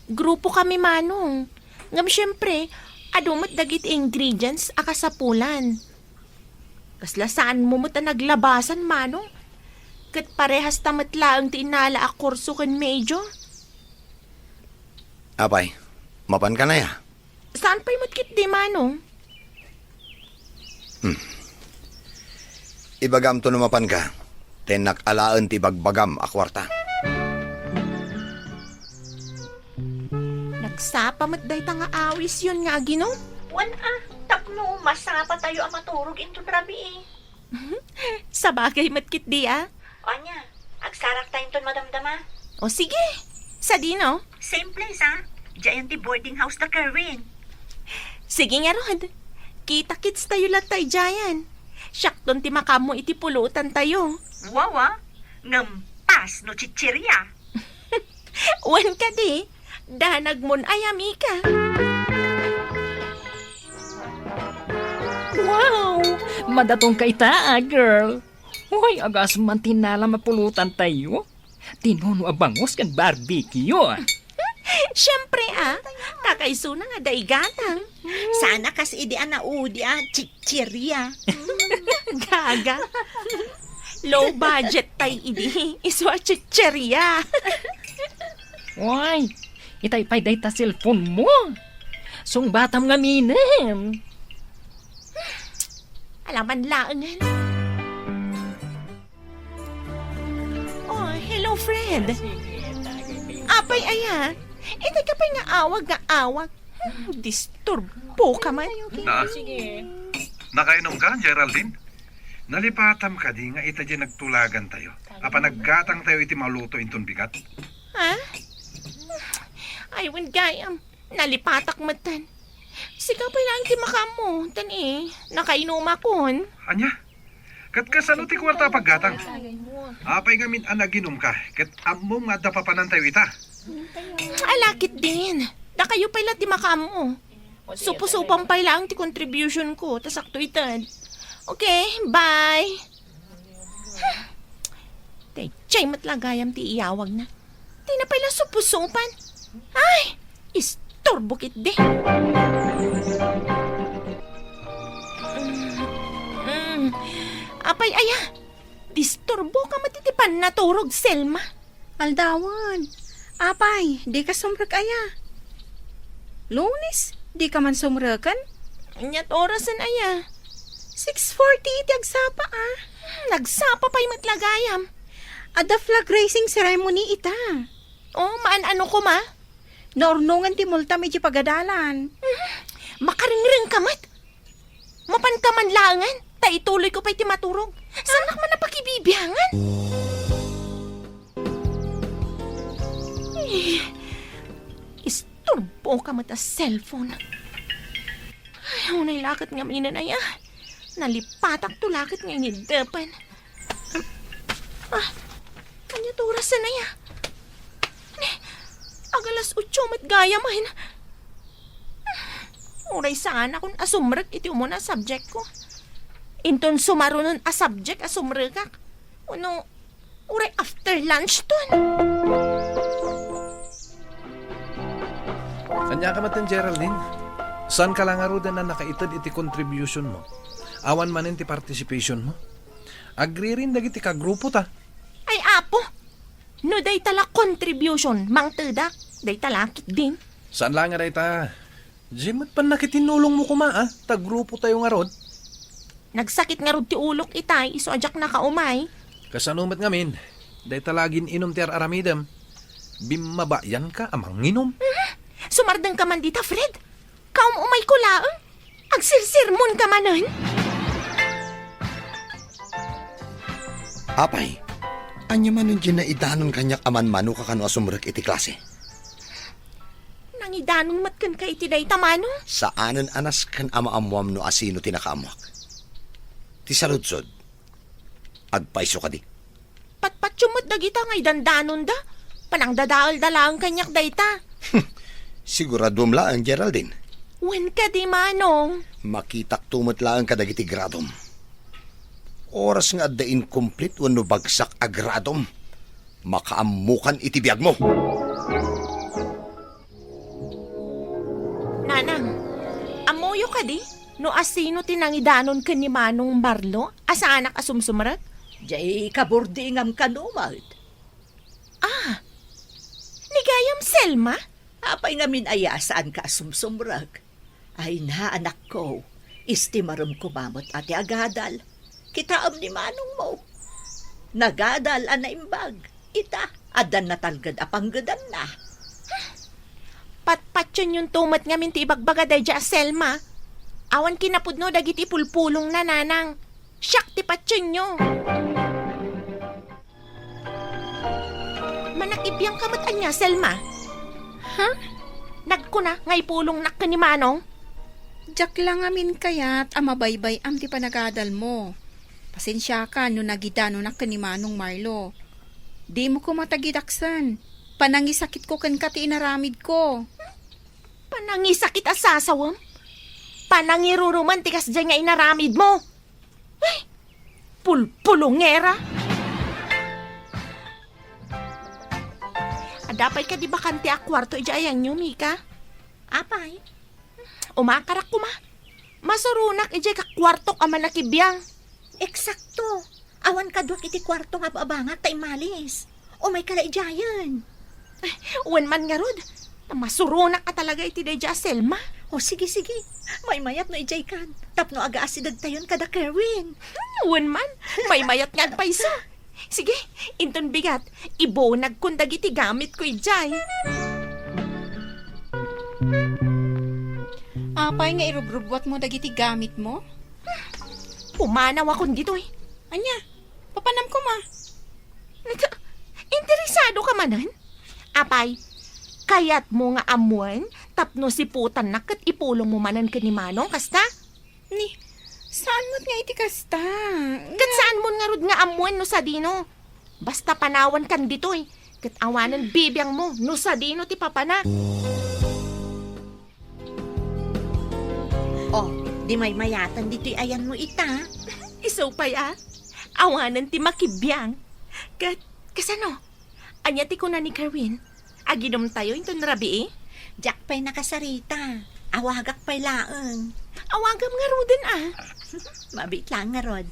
Grupo kami manong. Ngam syempre, adumat dagit ingredients akasapulan. Kaslasaan mo ta naglabasan manong. Kat parehas tamat laang ti inala a kurso kan medyo. Apay, mapan ka na ya. Saan pa'y matkit di manong? Ibagam to numapan ka. Tenak alaan ti bagbagam a kwarta. Nagsapamat day ta nga awis yun nga ginong. Wan tapno masapa tayo ang maturog into trabi eh. Sa bagay matkit di Anya, agsarak tayo ton madamdama. O sige, sa dino. Same place Diyan ti boarding house na Kerwin. Sige nga Rod. Kita-kits tayo lang tayo dyan. Syakton ti makamo iti pulutan tayo. Wawa, ngampas no chichirya. Wan ka di. Danag mon ayami ka. Wow! Madatong kay taa, girl. Hoy, agas man tinala mapulutan tayo. Tinuno abangos kan barbecue. Siyempre kakaiso na nga daigatang. Sana kas idi anaudi chichirya. Gaga. Low budget tay idi. Iswa chicheria. Hoy, itay pay day ta cellphone mo. Sung batam nga minem. Alaman laangan. Oh, hello friend. Apay aya. Itay ka pa'y nga awag. Disturbo ka man. Nakainom ka, Geraldine? Nalipatam ka di nga ita dyan nagtulagan tayo. Apa naggatang tayo iti maluto inton bigat? Ha? Aywan gayam. Nalipatak matan. Sigaw pa lang ti makamo. Tani, nakainom akon. Anya? Kat kasano ti kwarta paggatang? Apay ngamin anaginom ka. Kat amo nga dapapanan tayo ita. Alakit din. Da kayo pala ti makamo. Supusupang pa lang ti contribution ko. Tas akto itan. Okay, bye. Tay, chay matlagayam ti iyawag na. Tay na pala supusupan. Ay, istorbo kit de. Apay aya. Disturbo ka matitipan na turog, Selma. Aldawan. Apay, di ka sumrag aya. Lunes, di ka man sumrakan? Anyat orasan aya. 6:40 iti agsapa Nagsapa pa'y matlagayam. Ada flag raising ceremony ita. Oh, maan-ano ko ma? Naurnungan ti multa medyo pagadalan. Makaringring ka mat. Mapan ka man langan. Taituloy ko pa'y timaturog. Sanak man na pakibibiyangan. Isturbo ka mat a cellphone. Ay, unay lakit nga minan ay nalipatak to lakit nga inidapan. Kanya to orasan na agalas 8 mat gaya man. Uray sana kung asumrag iti mo na subject ko. Inton sumarunon a subject asumragak. Uno, uray after lunch ton. Kanya ka matin, Geraldine. Saan ka lang arudan na nakaitad iti contribution mo? Awan manin ti participation mo? Agree rin dagiti ka grupo ta. Ay apo, no day tala contribution, mang tedak, day talakit din. Saan lang nga ta? Jim, at pan nakitinulong mo kuma ta grupo tayo nga rod. Nagsakit nga rod ti ulok itay, iso ajak na kaumay. Kasanumat ngamin, day talagin inom ti aramidam. Bimabayan ka amang inom. Sumardang ka man dita, Fred. Kaum umay ko laang. Agsirsirmon ka manan. Apay, anya man nun dyan na idanon kanyak aman mano ka kano asumrek iti klase. Nangidanon matkan ka iti day tamano. Saanan anas kan ama-amuam no asino tinakaamuak. Ti saludsod, agpaiso ka di. Patpatsumot dagita ngay dandanon da. Panang dadaal dalaang kanyak dayta. Siguradum lang, Geraldine. Wen ka di manong. Makitak tumatlaan ka dagiti gradom. Oras nga da incomplete wano bagsak a gradom. Makaamukan iti biyag mo. Nanang, amoyo ka di? No asino tinangidanon ka ni Manong Marlo? Asa anak asumsumrat? Jay kaburdingam kanumad. Ah, nigayam Selma? Apay ngamin ayasaan ka sumsumrag. Ay na anak ko, istimarum kumamot ati agadal. Kitaam ni manong mo. Nagadal anaimbag. Ita, adan natalgad apanggadan na. Patpatyon yung tumat ngamin ti ibagbaga day dya Selma. Awan kinapudno dagiti pulpulong na nanang. Siyak ti patyon nyo. Manakibiyang kamatan niya, Selma. Ha? Nagkuna ngay pulong nak ka ni Manong. Jak lang amin kayat amabaybay am ti panagadal mo. Pasensya ka no nagidano na ni Manong Marlo. Di mo ko matagidaksan. Panangisakit ko kan kati inaramid ko. Panangisakit asasawam. Panangiruruman tikas dyan nga inaramid mo. Ay, pulpulongera. Adapay ka di ba kanti a kwarto ijayan nyo, Mika? Apay? Umakarak ko ma. Masurunak ijay ka kwarto ka manakibiyang. Eksakto. Awan kadwak iti kwarto nga babangak ta imalis. O may kalaijayan. Uwan man nga rod. Masurunak ka talaga iti deja Selma. O sige, sige. May mayat no ijay kan. Tapno aga asidag tayon kada Kerwin. Uwan man. May mayat nga pa isa. Sige, inton bigat. Ibonag kung dagiti gamit ko ijay. Apay nga irubrubwat mo dagiti gamit mo? Pumanaw akong dito eh. Anya, papanam ko ma. Interesado ka manan? Apay, kayat mo nga amuan, tapno si putan na kat ipulong mo manan ka ni Manong, kasta? Ni, saan mo't nga iti kasta? Kat saan mo nga rod nga amuan no sa dino? Basta panawan kan dito eh. Kat awanan bibiyang mo no sa dino ti papana. Oh, di may mayatan dito'y ayan mo ita. Isaw pa ya. Awanan ti makibiyang. Kasano? Anya ti ko na ni Kerwin. Aginom tayo inton rabi eh. Jack pa'y nakasarita. Awagak pa'y laeng. Awagam nga rodin ah. Mabit lang nga rod.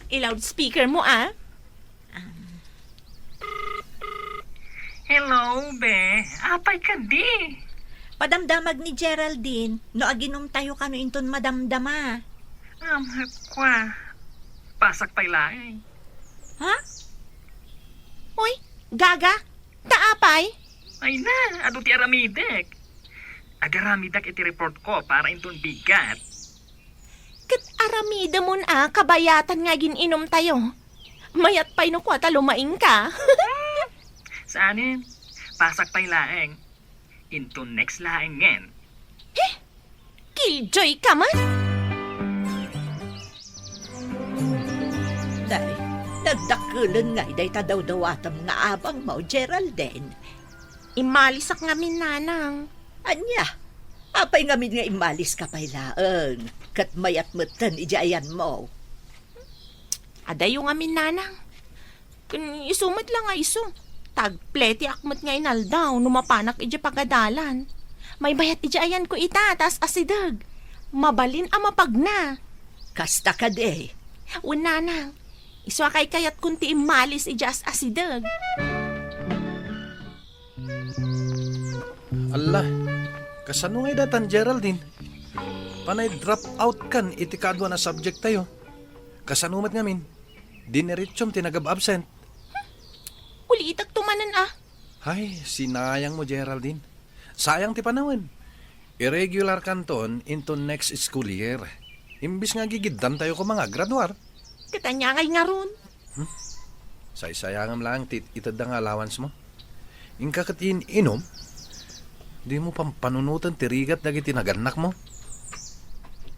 I-loudspeaker mo ah. Hello, be. Apay ka di. Padamdamag ni Geraldine, no aginom tayo kano inton madamdama. Kwa. Pasak pa'y laing. Ha? Hoy, gaga, taapay. Ay na, ado ti aramidek. Agaramidak iti report ko para inton bigat. Kat aramida mo na kabayatan nga gininom tayo. Mayat pa'y no kwa talumaing ka. Saanin? Pasak pa'y laing. Inton next laing ngen. Killjoy ka man. Day, nagdakulan nga iday tadaw-dawatam nga abang mo, Geraldine. Imalisak nga min nanang. Anya, apay ngamin nga imalis ka pa'y laeng. Kat mayat matan ijayan mo. Adayo nga min nanang. Kun isumat lang nga iso. Tagpleti akmat nga inaldaw, numapanak ija pagadalan. May bayat ija ayan ko ita, tas asidag. Mabalin ama pagna. Kasta ka de. Unanang, iswa kay kayat kunti imalis ija as asidag. Allah, kasano nga datan Geraldine? Panay drop out kan iti kadwa na subject tayo. Kasanumat ngamin, dineritsyom tinagab-absent. Ulitak tumanan ah. Hay, sinayang mo Geraldine. Sayang ti panahon. Irregular kanton into next school year. Imbis nga gigiddan tayo ko mga graduar. Katanya ngay nga ron. Say-sayangam lang itad nga allowance mo. Ingka katin inom, di mo pampanunutan tirigat dagiti naganak mo.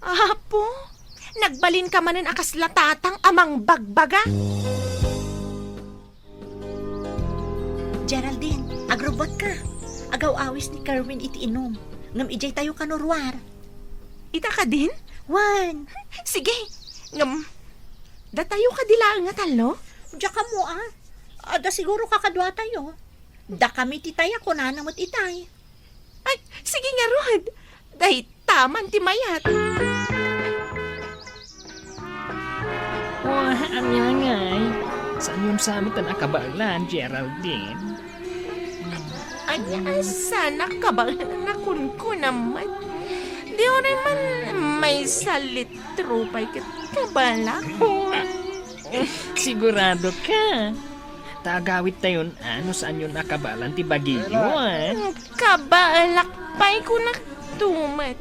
Apo, nagbalin ka manan akas latatang amang bagbaga. Geraldine, agrobot ka. Agaw awis ni Kerwin iti inom. Ngam ijay tayo kanurwar. Ita ka din? Wan, Sige, datayo ka dila nga talo? diya ka mo Ada siguro kakadwa tayo. Da kami titaya ko na namot itay. Ay, sige nga, Rod. Dahil taman ti mayat. Wah, amyangay. Saan yung samit ang akabalan, Geraldine? Anya, sana ka ba nakun ko naman? Di ko naman may salitro pa'y kabala ko. Sigurado ka. Tagawit tayo ano saan yung nakabalan ti Baguio, Kabalak pa'y ko naktumat.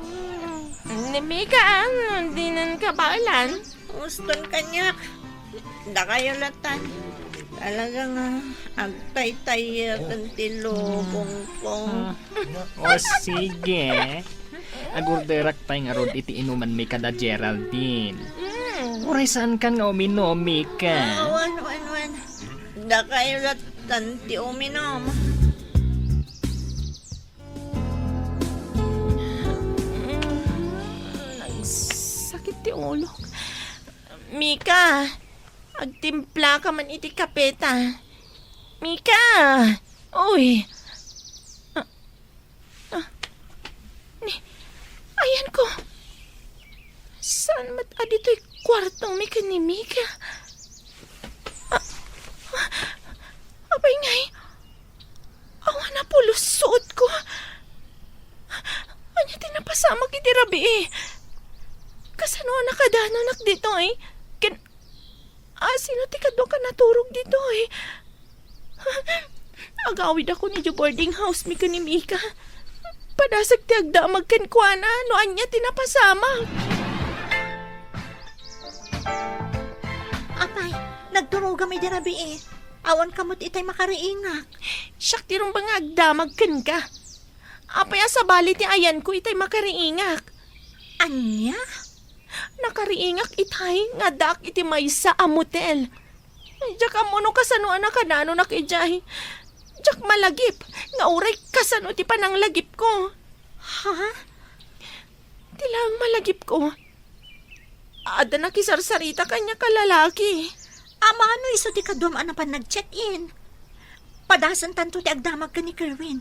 Namika, di nan kabalan. Uston kanyak. Da kayo latan. Talagang agtay-tay ang tilobong ko. O sige. Agurderak pa nga rod iti inuman mi kada Geraldine. Uray saan ka nga uminom, Mika? Wan. Da kayo latan ti uminom. Sakit ti ulo. Mika, agtimpla ka man iti kapeta. Mika! Uy! Ayan ko. Saan mat adito'y kwartong Mika ni Mika? Abay ngay. Awa na po lusot ko. Anya tinapasama kiti rabi eh. Kasano nakadananak dito eh. Sino ti kadwa ka naturog dito eh. Agawid ako ni boarding house Mika ni Mika. Padasag ti agdamag ken kuana no anya tinapasama. Apay, nagdurog kami di rabi eh. Awan kamot itay makariingak. Siyak tirong ba nga agdamag ken ka? Apay sa bali ti ayan ko itay makariingak. Anya? Nakariingak itay nga dak iti maysa a motel. Diyak amuno kasano anak kanano nakijay. Diyak malagip nga uray kasano ti pananglagip ko. Ha? Tilang malagip ko. Ada nakisarsarita kanya kalalaki. Ama ano iso ti kadum anapan nag-check-in. Padasan tanto ti agdamag ka ni Kerwin.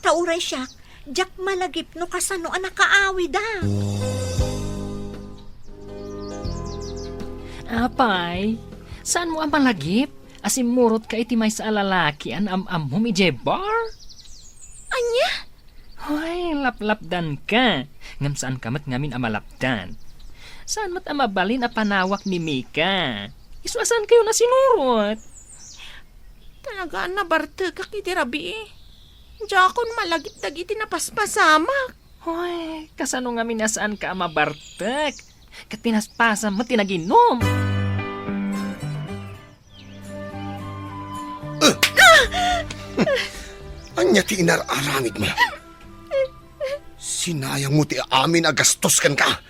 Tauray siya, jak malagip no kasano anak kaawi da. Apay, saan mo ang malagip? Asim murot ka iti may sa alalaki an am mo mi bar? Anya? Hoy, laplapdan ka. Ngam saan kamat ngamin amalapdan? Saan mat amabalin a panawak ni Mika? Iswasan kayo na sinurot? Talaga na barte ka kiti rabi eh. Jakon malagip dagiti napaspasamak. Hoy, kasano ngamin nasaan ka amabartek? Kat pinaspasa mo tinaginom. Anya ti inararamid mo. Sinayang mo ti amin agastos kan ka.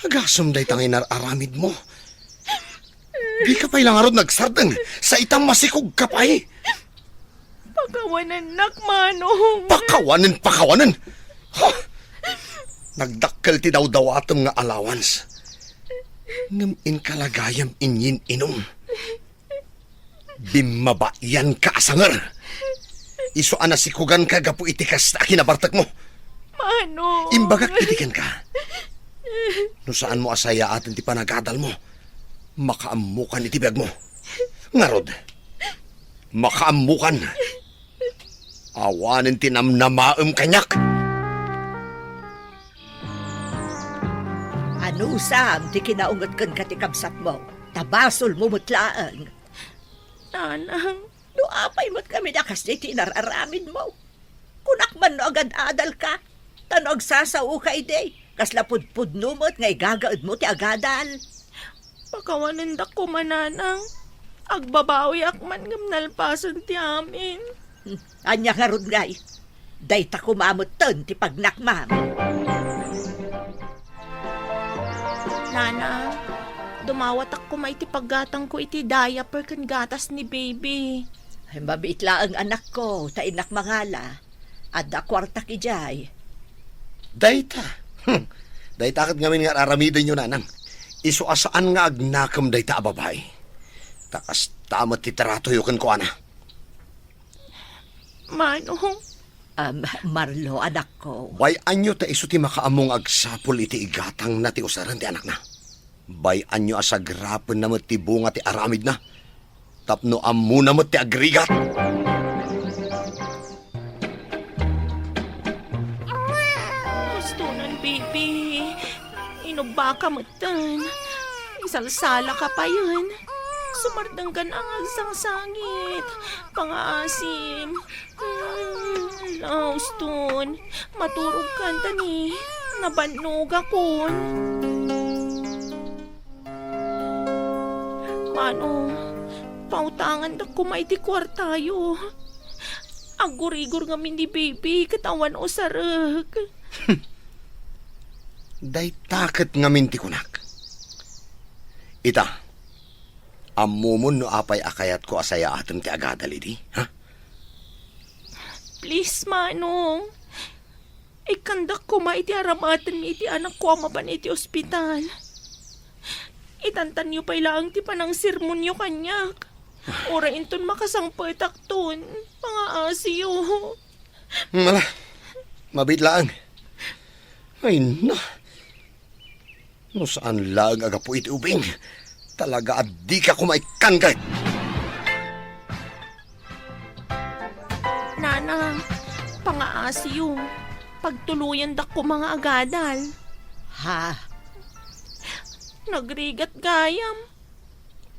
Agasom day tang inararamid mo. Di ka pa'y langarod nagsardeng sa itang masikog ka pa'y. Pakawanan nak manong. Pakawanan. Ha? Nagdakkel ti daw-dawatom nga allowance. Ngam inkalagayam inyin inom. Bimabayan ka asangar. Iso anasikugan ka gapu itikas na kinabartak mo. Manong. Imbagak itikan ka. No saan mo asaya atin ti panagadal mo. Makaamukan itibag mo. Ngarod. Makaamukan. Awanin tinamnamaem kanyak. Ano usam ti kinaungot kan katikabsat mo? Tabasol mo mutlaan. Nanang. Apay mo't kami nakas di tinararamid mo. Kunakman no agad adal ka. Tanog sasaw ka ide. Kaslapud-pud numot ngay gagaod mo ti agadal. Pakawanan da ko mananang. Agbabawi akman ngam nalpasan ti amin. Anya nga ron ngay. Day ta kumamot ton ti pagnakmam. Nana, dumawat ako may ti paggatang ko iti diaper kan gatas ni baby. Ay, mabait la ang anak ko, ta inak mangala. Adda kwarta ki Jay. Dayta. Dayta kat ngamin nga aramidin nyo nanang. Iso asaan nga agnakam dayta a babae. Takas tamat ti taratoyokan ko ana. Manong, Marlo, anak ko. Bay anyo ta iso ti makaamong agsapol iti igatang na ti usaran ti anak na. Bay anyo asagrapen na ti bunga ti aramid na. Tapno amu na ti agrigat. gusto nun, baby. Inuba ka matan. Isalsala ka pa yun. Sumardang ka na ang agsang-sangit. Pangaasim. Lauston. Maturog ka tani. Nabanog ako. Manong, pautangan na kumaiti kwartayo. Agurigor nga ni baby, katawan o sarag. Daytaket ngamin ti kunak. Ita, amumon no apay akayat ko asaya atem ti agadal iti, ha? Please, Manong. Ikandak ko maiti aramatan mi iti anak ko amaban iti ospital. Itantan niyo pa ilang ti panang sermonyo kanyak. Ora inton makasangpetak ton. Mga asiyo. Mala, mabitlaang. Ay na. No saan lang agapo iti ubing. Talaga addi ka kumaikan ka. Nana, pangaasiyo. Pagtuluyan dak ko mga agadal. Ha? Nagrigat gayam.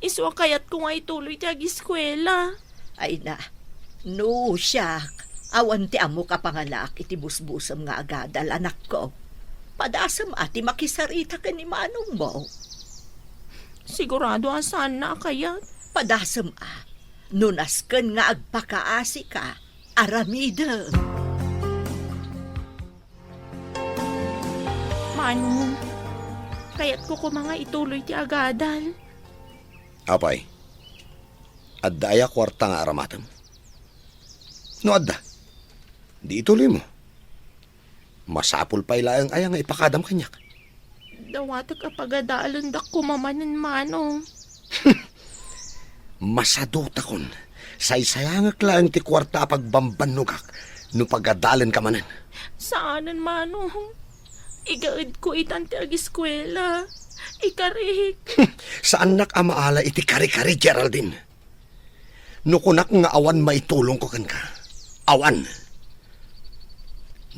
Iswa kayat ko nga ituloy ti ag-eskwela. Ay na. No, siyak. Awan ti amo ka pangalak iti busbusam nga agadal, anak ko. Padasam ati makisarita ka ni manong mo. Sigurado asan na kayat. Padasam nunasken nga agpakaasi ka. Aramida. Manong, kayat ko mga ituloy ti agadal. Apay, adda aya kwarta nga aramatem. No adda, di ituloy mo. Masapul pa ilang aya nga ipakadam kanyak. Dawatag apagadaalon dak kumamanan, Manong. Masaduta kon, saysayangak lang ti kwarta pagbambanugak no pagadalan ka manan. Saanan, Manong? Igaid ko itan ti ag-eskwela. Ikarik. Sa anak amaala iti kari-kari, Geraldine. No kunak nga awan maitulong ko kan ka. Awan.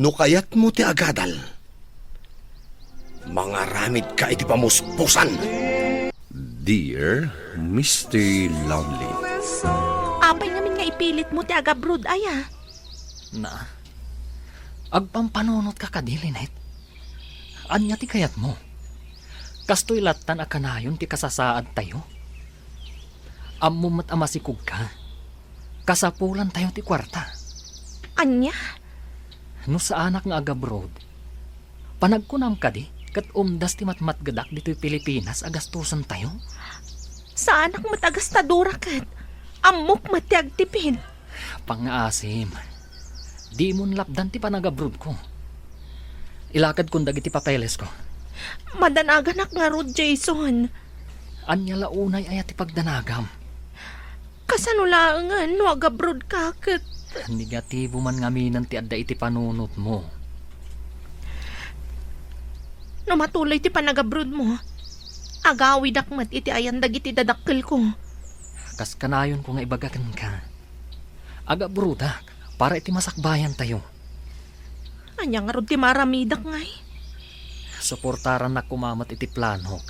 No kayat mo ti agadal. Mangaramid ka iti pamuspusan. Dear Mr. Lovely, Apay namin nga ipilit mo ti aga-brood, aya. Na, agpampanunot ka kadilinet. Anya ti kayat mo. Kastoy latan a kanayon ti kasasaad tayo. Ammumat amasikog ka. Kasapulan tayo ti kwarta. Anya? No sa anak nga aga-broad, panagkunam ka di, kat umdas ti matmatgadak dito'y Pilipinas agastusan tayo. Sa anak matagastadura kat. Amok matiag tipid. Pangaasim, di mo lapdan ti panag-abroad ko. Ilakad kong dagiti papeles ko. Madanaganak nga Rod Jason. Anya launay ay ati pagdanagam. Kasanulangan no aga-brood ka kat. Negatibo man ngaminan ti adda iti panunot mo. No matuloy ti panag-abroad mo. Agawi dakmat iti ayan dagiti dadakkel ko. Kas kanayon ko nga ibagakan ka. Aga-brodak, para iti masakbayan tayo. Anya nga Rod ti maramidak ngay. Suportaran na kumamat iti planok.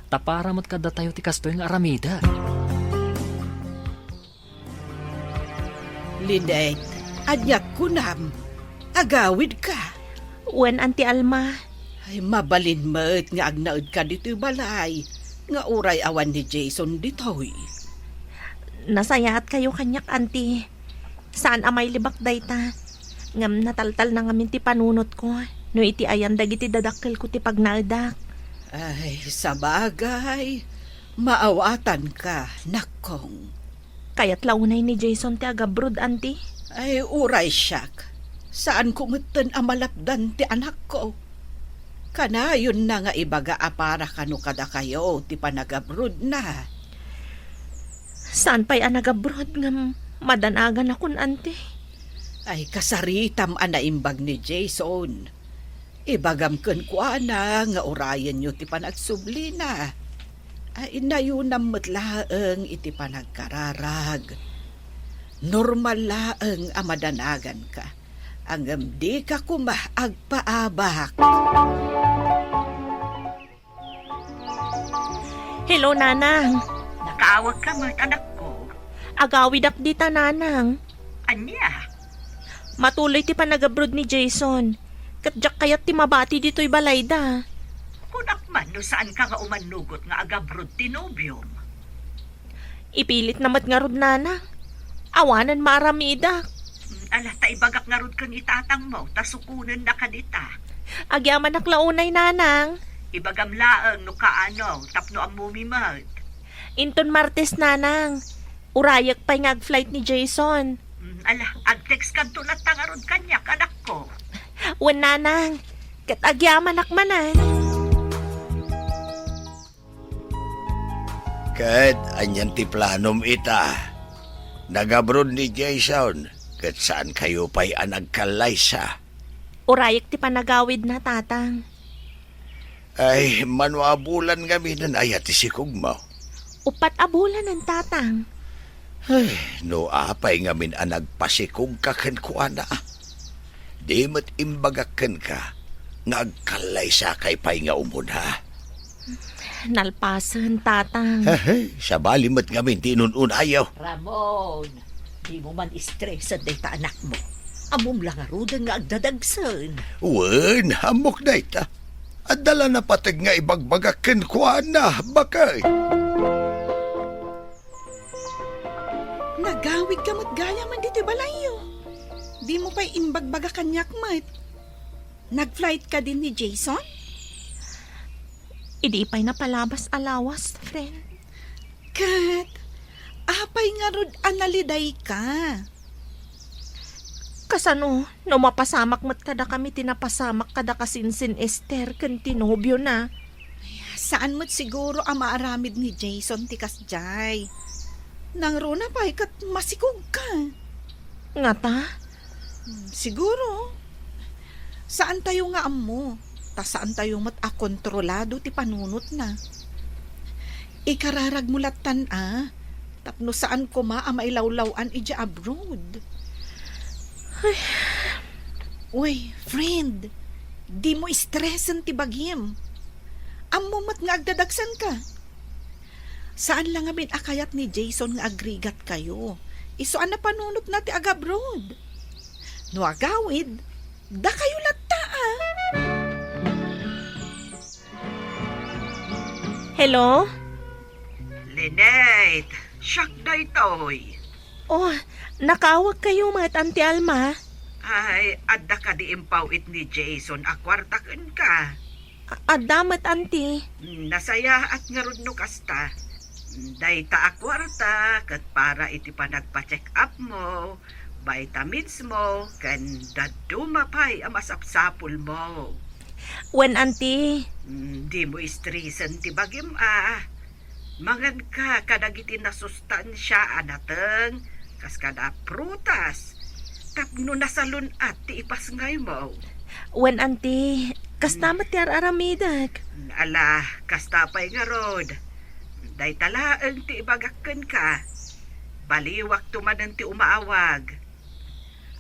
Taparamat kada tayo ti kastoy nga aramida. Linet, adyak kunam. Agawid ka. Wen anti Alma. Ay, mabalin mo't nga agnaud ka dito balay. Nga uray awan ni Jason ditoy. Nasayaat kayo kanyak, anti. Saan amay libak dayta? Ngam nataltal na ngamin ti panunot ko. No iti ayan dagiti dadakkel ko ti pagnaldak. Ay, sabagay. Maawatan ka, nakong. Kaya't launay ni Jason ti aga-brood, anti. Ay, uray siyak. Saan kumutan amalapdan ti anak ko? Kanayon na nga ibaga para kanu kada kayo ti panagabrod na. Saan pa'y anag-abroad nga madanagan akon, ante? Ay kasaritam anaimbag ni Jason. Ibagam ken kuana nga orayan nyo ti panagsubli na. Ay inayunam metlaeng iti panagkararag. Normal laeng amadanagan ka. Angem di ka kumah agpaabak. Hello, nanang. Nakaawag ka mat anak ko. Agawid ak dita, nanang. Anya? Matuloy ti panag-abroad ni Jason. Katjak kayat ti mabati dito'y balayda. Kunak man no saan ka nga umanugot nga agabrod tinobium. Ipilit namat nga rod, nanang. Awanan maramida. Ala, taibagak nga rod kang itatang mo, tasukunan na kadita. Agyaman ak launay, nanang. Ibagam laeng no kaano, tapno ang mumimad. Inton Martes, nanang. Urayak pa'y ngag-flight ni Jason. Ala, ag-text ka tulat nga rod kanyak, anak ko. Wan, nanang. Kat agyaman ak manan. Kat anyan ti planom ita. Nagabrod ni Jason. Kat saan kayo pa'y anagkalaysa? Urayak ti panagawid na, tatang. Ay, manuabulan kami ng ayat ti sikog mo. Upat abulan ng tatang. Ay, no apay ngamin anagpasikog ka ken kuana. Di mat imbagaken ka, nagkalaysa kay pay nga umuna. Nalpasan, tatang. Hey, sa balimat ngamin tinununayaw. Ramon, di mo man stress at dayta anak mo. Amom lang arudan nga agdadagsan. Wen, hamok na ita. At dala na patag nga ibagbagaken kuana, bakay. Nagawid ka mat gaya man dito balayo. Di mo pa'y imbagbaga kanyak mat. Nag-flight ka din ni Jason? Idi pa'y napalabas alawas, friend. Kat, apay nga rod analiday ka. Kasano, no mapasamak mat kada kami tinapasamak kada kasinsin Esther kan tinobyo na. Saan mo't siguro ang maaramid ni Jason tikas jay? Nang rona pa'y kat masikog ka. Nga ta? Siguro. Saan tayo nga amo? Ta saan tayo mat akontrolado ti panunot na? Ikararag mulatan tapno saan ko mailawlawan ija abroad. Uy, friend, di mo stressan ti bagyem. Amo mat nga agdadagsan ka. Saan lang amin akayat ni Jason nga agrigat kayo? Isuan na panunot na ti agabroad. No agawid, da kayo lata Hello? Lynette, siyak na ito'y. Oh, nakawag kayo mat, Auntie Alma. Ay, adda ka di impawit ni Jason, akwartaken ka. Adamat, Auntie. Nasaya at nga rod no kasta. Dayta akwarta, kat para iti panagpa-check up mo, vitamins mo, kan dadumapay ang masapsapul mo. When, Auntie? Di mo istresan ti bagim Mangan ka kadagiti na sustansya anateng, kas kada prutas. Tapno nasalun at ti ipas ngay mo. When, Auntie? Kastamat ti aramidak. Ala, kastapay nga rod. Day talaang ti ibagakken ka. Baliwak tumanan ti umaawag.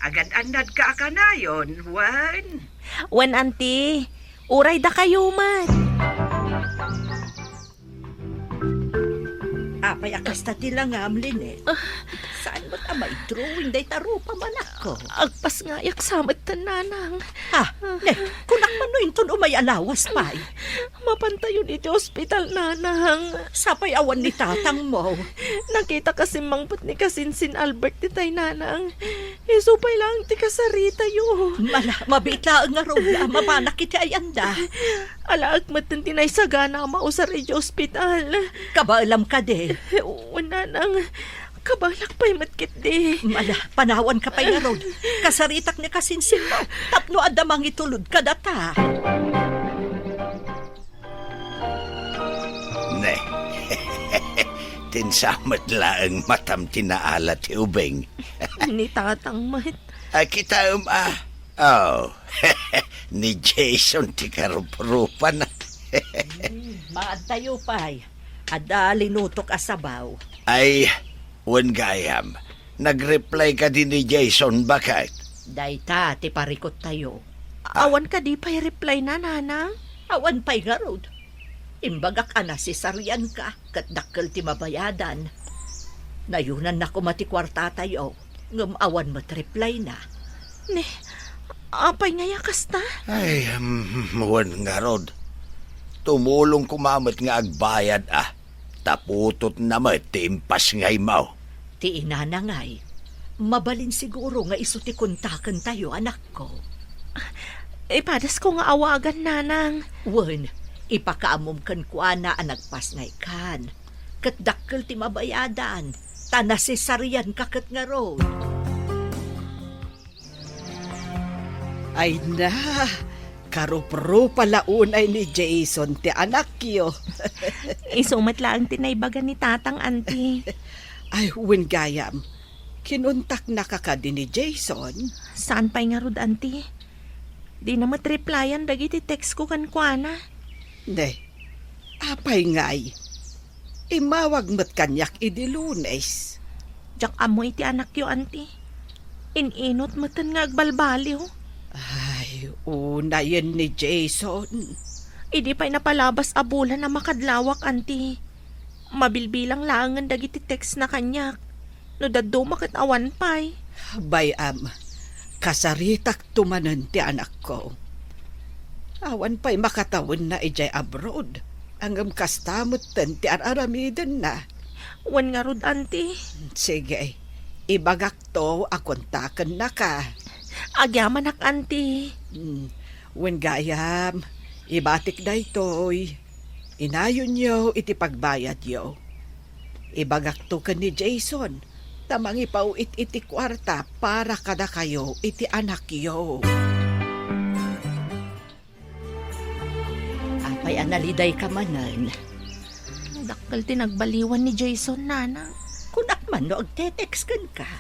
Agad-anad ka akanayon, wan. When, Auntie? Uray da kayo man. Apay akasta ti langam, Lynette. Saan mo't amay drawing day taro pa man ako? Agpas nga yak samat tananang. Ha, Nek, kunak man no inton umay alawas pa'y. Mapantayon iti ospital, nanang. Sapay awan ni tatang mo. Nakita kasi mangput ni Kasinsin Albert ti tay nanang. Isupay lang ti kasarita yo. Mabita nga rola, mapanak iti ay anda. Alaag matan tinay sagana mausar iti ospital. Kabaalam ka de. Nanang, Kabalak pa'y matkit di. Mala, panawan ka pa'y nga rod. Kasaritak ni kasinsin mo. Tapno adamang itulod ka data. Ne. Tinsamat laang matam tinaala ti ubeng. Ni tatang mat. Kita Oh, ni Jason ti karup-rupan. Maad tayo pa'y. Ada linutok asabaw. Ay, wan gayam. Nag-reply ka din ni Jason, bakit? Dayta, ti parikot tayo. Awan ka di pa'y reply na, nanang. Awan pa'y nga rod. Imbagak ana si Sarian ka, kat dakkel ti mabayadan. Nayunan na kumati kwarta tayo, ngam awan matreply na. Ne, apay nga yakas ta? Ay, wan nga rod. Tumulong kumamot nga agbayad Taputot na matimpas ngay mau. Ti ina na ngay, mabalin siguro nga iso ti kontaken tayo, anak ko. Padas ko nga awagan, nanang. Wen, ipakaamom kan ko ana ang nagpas ngay kan. Kat dakkel ti mabayadan, tana si Sarian kakat nga road. Ay na, karupro palaun ay ni Jason ti anak yo. Isumat lang tinaybagan ni tatang auntie. Ay, wen gayam. Kinuntak na ka din ni Jason. Saan pa'y nga rod, auntie? Di na matreplyan dagiti text ko kan kuana. Ne, apay ngay. Imawag mat kanyak idi Lunes. Jak amoy ti anak yo, auntie. Ininot matan nga agbalbaliw. Ay, una yan ni Jason. Idi pa'y napalabas abulan na makadlawak, auntie. Mabilbilang laangan dagiti text na kanyak. No daddo makit awan pa'y. Bayam, kasaritak tumanan ti anak ko. Awan pa'y makatawin na ijay abroad. Angam kastamot ten ti araramidan na. Wan nga rod, auntie. Sige, ibagak to akontakan na ka. Agyaman ak, auntie. Wen gayam, ibatik da itoy. Inayon yo iti pagbayad yo. Ibagak to ka ni Jason. Tamang ipauit iti kwarta para kada kayo iti anak yo. Apay analiday ka manan. Dakkel tinagbaliwan ni Jason, nanang. Kunak man no agtetext kan ka.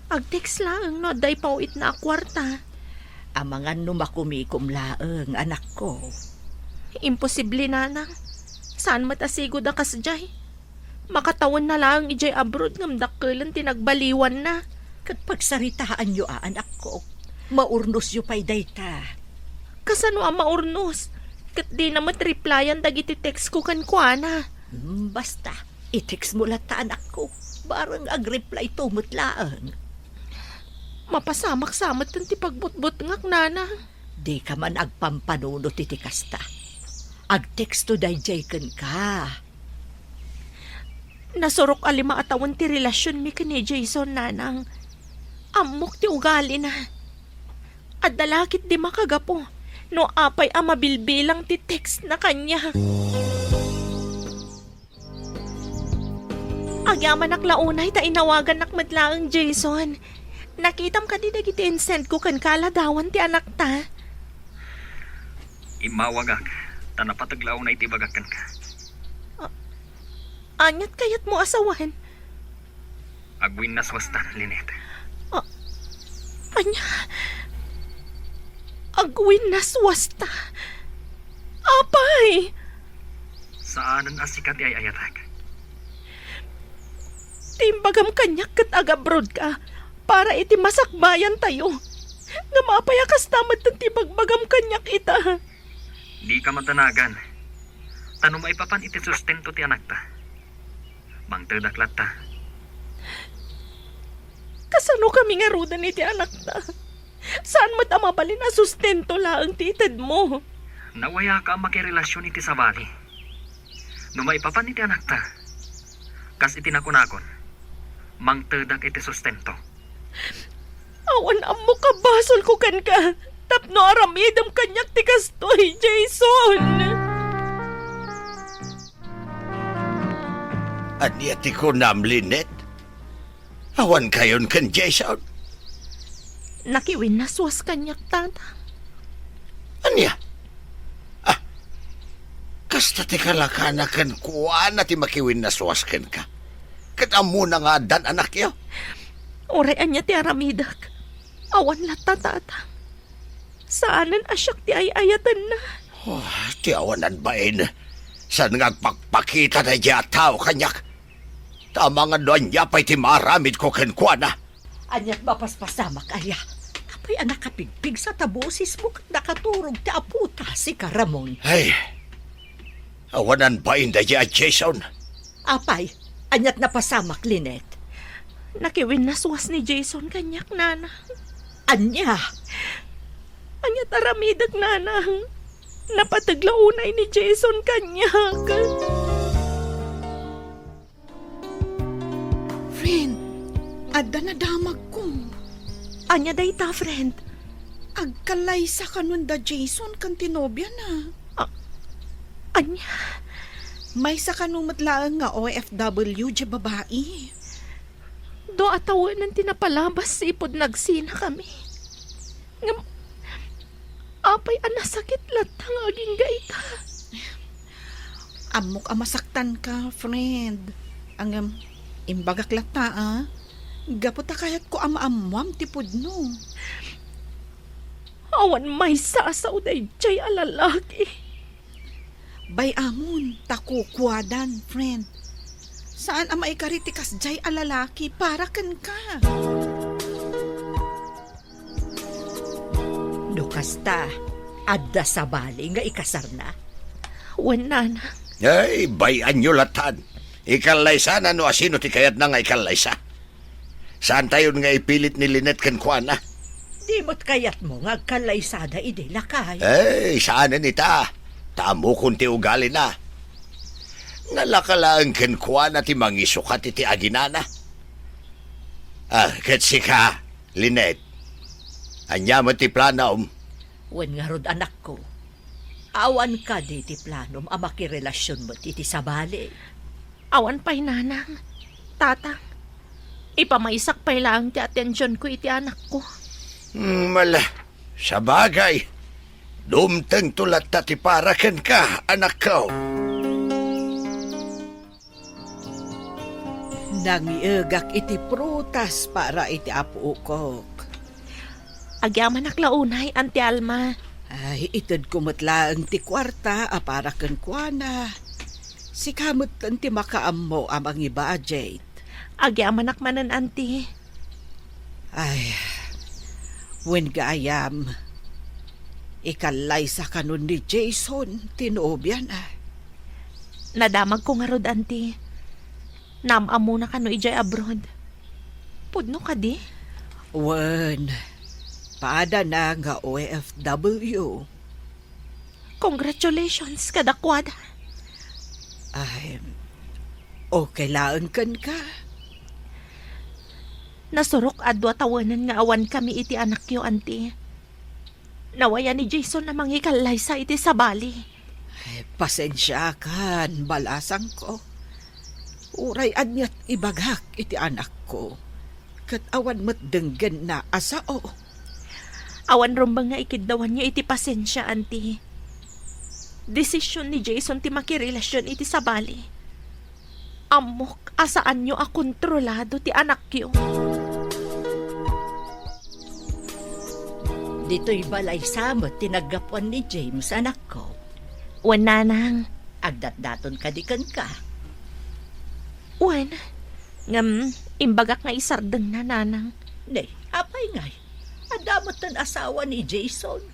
Agtext lang, no, day pauit na akwarta. Amangan no makumikom laeng, anak ko. Imposible, nanang. Saan matasigod ang kasjay? Makatawan na lang ijay abroad ngam dakkelan tinagbaliwan na. Kat pagsaritaan yo anak ko, maurnos yo pa'y dayta. Kasano ang maurnos? Kat di na matreplyan dagiti text ko kan kuana. Basta, i-text mo lata anak ko. Barang ag-reply to mutlaang. Mapasamak-samat ti pagbutbut ngak, nana. Di ka man agpampanuno titikasta. Ag-text to dayjay kan ka. Nasurok alima atawan ti relasyon mi kani Jason, nanang. Amok ti ugali na. At dalakit di makagapo. No apay amabilbilang ti text na kanya. Agyaman naklaunay ta inawagan nakmadlaang Jason. Nakitam ka di dagiti insend ko kan kaladawan ti anak ta. Imawagak, tanapataglaw na itibagakan ka. Anyat kayat mo asawan. Agwin na swasta, Linet. Anya, agwin na swasta. Apay! Saanan asikat ay ayatag? Timbagam kanyak kat agabrod ka para iti masakbayan tayo. Nga mapayakas tamad ng tibagbagam kanyak ita. Di ka matanagan. Tanong maipapan iti sustento ti anak ta. Mangtedaklat ta. Kasano kami nga rudan iti anak ta? Saan mo tamabalin na sustento lang titid mo? Nawaya ka ang makirelasyon iti sabali. No maipapan iti anak ta. Kas iti nakunakon. Mangtedak iti sustento. Awan amo ka basol ko kan ka. Tapno aramidam kanyak ti kastoy, Jason. Anyati ko nam, Linet. Awan kayon kan Jason. Nakiwin na suwas kanyak, tatang. Anya? Kasta ti kalakanakan kuha na ti makiwin na suwasken ka. Katamo na nga dan anak yo. Oray anya ti aramidak. Awan lata, tatang. Saanan asyak ti ayayatan na. Oh, ti awanan bain. San nga pagpakita na diya tao kanyak. Tama nga doon niya pa'y ti maramid ko kenkwana. Anyat mapaspasamak, aya. Apay anak kapigpig sa tabusis mo kat nakaturog ti aputa si Karamon. Ay, awanan bain na diya, Jason. Apay, anyat napasamak, Lynette. Nakiwin na suwas ni Jason kanyak, nanang. Anya, Anya taramidag, nanang. Napataglaunay ni Jason kanyak. Friend, adda na damag ko. Anya dayta, friend. Agkalay sa kanun da Jason kan tinobya na. Anya, May sa kanumatlaan nga OFW di babae. do atawan ng tinapalabas ipod nagsina kami. Ngam, apay anasakit latang aging gaita. Amok masaktan ka, friend. Ang imbagak lata, Gaputa kayat ko amam tipod no. Awan may sasaw day jay alalaki. Bay amon, takukwadan, friend. Saan ang maikaritikas jay alalaki para kan ka? Dukasta, adda sa bali nga ikasar na. Wan, nanang. Ay, bayan nyo latan. Ikalay sana no asino ti kayat na nga ikalay sa. Saan tayo nga ipilit ni Lynette kenkwana? Di mo't kayat mo nga kalaysada ide lakay. Ay, saan na nita? Tamo kung ti ugali na. Nalakalaan kenkwana ti mangisukat iti aginana. Ketsi ka, Lynette. Anya mo ti planom. Wen nga rod anak ko. Awan ka di ti planom ang makirelasyon mo ti sabali. Awan pa'y nanang. Tatang. Ipamaisak pa'y lang ti atensyon ko iti anak ko. Mala, sa bagay. Dumteng tulat ta ti paraken ka, anak ko. Nangiagak iti prutas para iti apuukok. Agyaman aklaunay, Auntie Alma. Ay, itod kumatlaang ti kwarta para kenkwana. Si kamot ti makaammo amang i-budget. Agyaman akmanan, Auntie. Ay, when gayam, ikalay sa kanun ni Jason, tinobyan Nadamag ko nga rod, Auntie. Namamo na kano ijay abroad. Pudno ka di? Wen, paada na nga OFW. Congratulations, kadakwada. Ay, okay lang kan ka. Nasurok adwa tawanan nga awan kami iti anak yo, Auntie. Nawaya ni Jason na mangikalay sa iti sabali. Ay, pasensya kan, balasang ko. Uray anyat ibagak iti anak ko. Kat awan mo't denggan na asao. Awan rumbang nga ikiddawan niyo iti pasensya, Auntie. Desisyon ni Jason ti makirelasyon iti sabali. Amok, asaan nyo akontrolado ti anak yo. Dito'y balay samot tinagapuan ni James, anak ko. Wan, nanang. Agdat-daton kadikan ka. Wan, ngam, imbagak nga isardeng na, nanang. Ne, apay ngay. Adamot ng asawa ni Jason.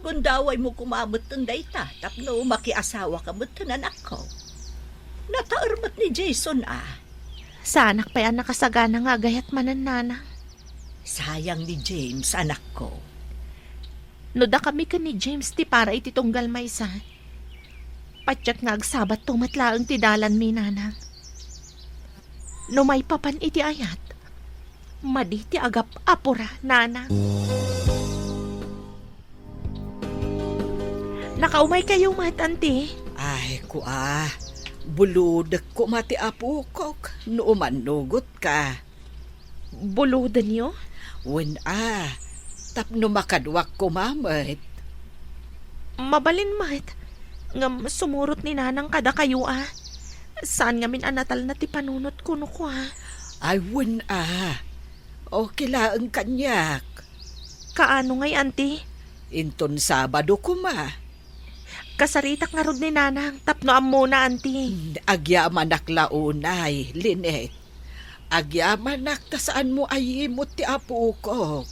Gundaway mo kumamot ng dayta, tapno makiasawa ka mo anak ko. Nataarmat ni Jason Sa anak pa yan nakasagana nga gayat manan, nanang. Sayang ni James, anak ko. Noda kami ka ni James ti para iti tunggal maysa. Patyak nga agsabat tumatlaang ti dalan mi, nanang. No may papan iti ayat, madi ti agap apura, nanang. Nakaumay kayo, Auntie. Ay, buludak ko mati apukok, no umanugot ka. Buludan niyo? Wen tapno makadwak ko mamat. Mabalin mat. Ngam sumurot ni nanang kada kayo Saan ngamin anatal na ti panunot kuno ko Ay wen o kilaang kanyak. Kaano ngay, auntie? Inton Sabado ko Kasaritak nga rod ni nanang. Tapno ammo na, auntie. Agyaman launay, Linet. Agyaman ta saan mo ay imot ti apo ko.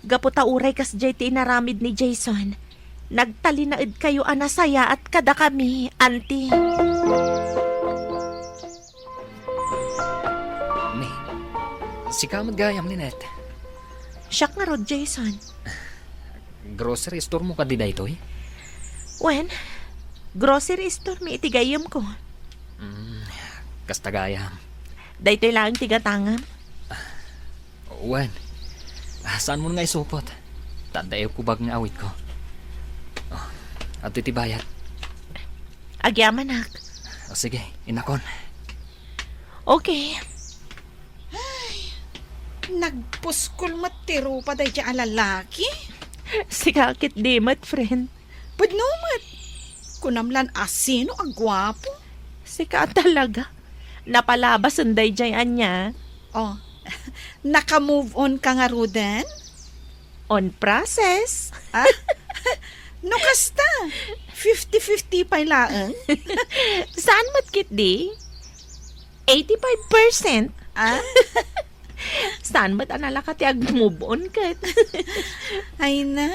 Gaputa uray kas jay ti inaramid ni Jason. Nagtalinaid kayo anasaya at kada kami, auntie. Ni, si ka magayam, Linet. Siyak nga rod, Jason. Grocery store mo ka di dayto eh? Wen, grocery store mi itigayam ko. Kastagayam. Daytoy lang tigatangam. Wan, saan mo nga isupot? Tandayo ko bag nga awit ko. At iti bayad. Agyaman, nak. Sige, inakon. Okay. Nagpuskol matiro pa day ang lalaki. Sikakit di mat, friend. Pudnumat. Kunamlan asino ang gwapo. Sika talaga. Napalabas ang dayjayan niya. Oh, naka-move on ka nga Ruden? On process. No kasta. 50-50 pa laang. Saan matkit di? 85%. Saan ba't analaka ti ag-move on kat? Ay na.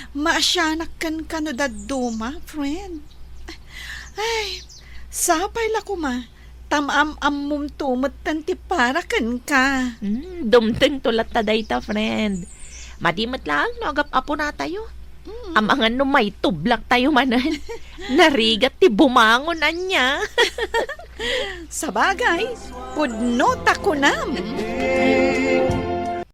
Maasyanak kan kano daduma, friend. Ay, sapay la ko Tamam-amum tumot tanti para kan ka. Dumteng tulat ta dayta, friend. Madimat lang, nagap apo na tayo. Amangan no may tublak tayo manan. Narigat ti bumangon na niya. Sabagay, pudnot ako nam.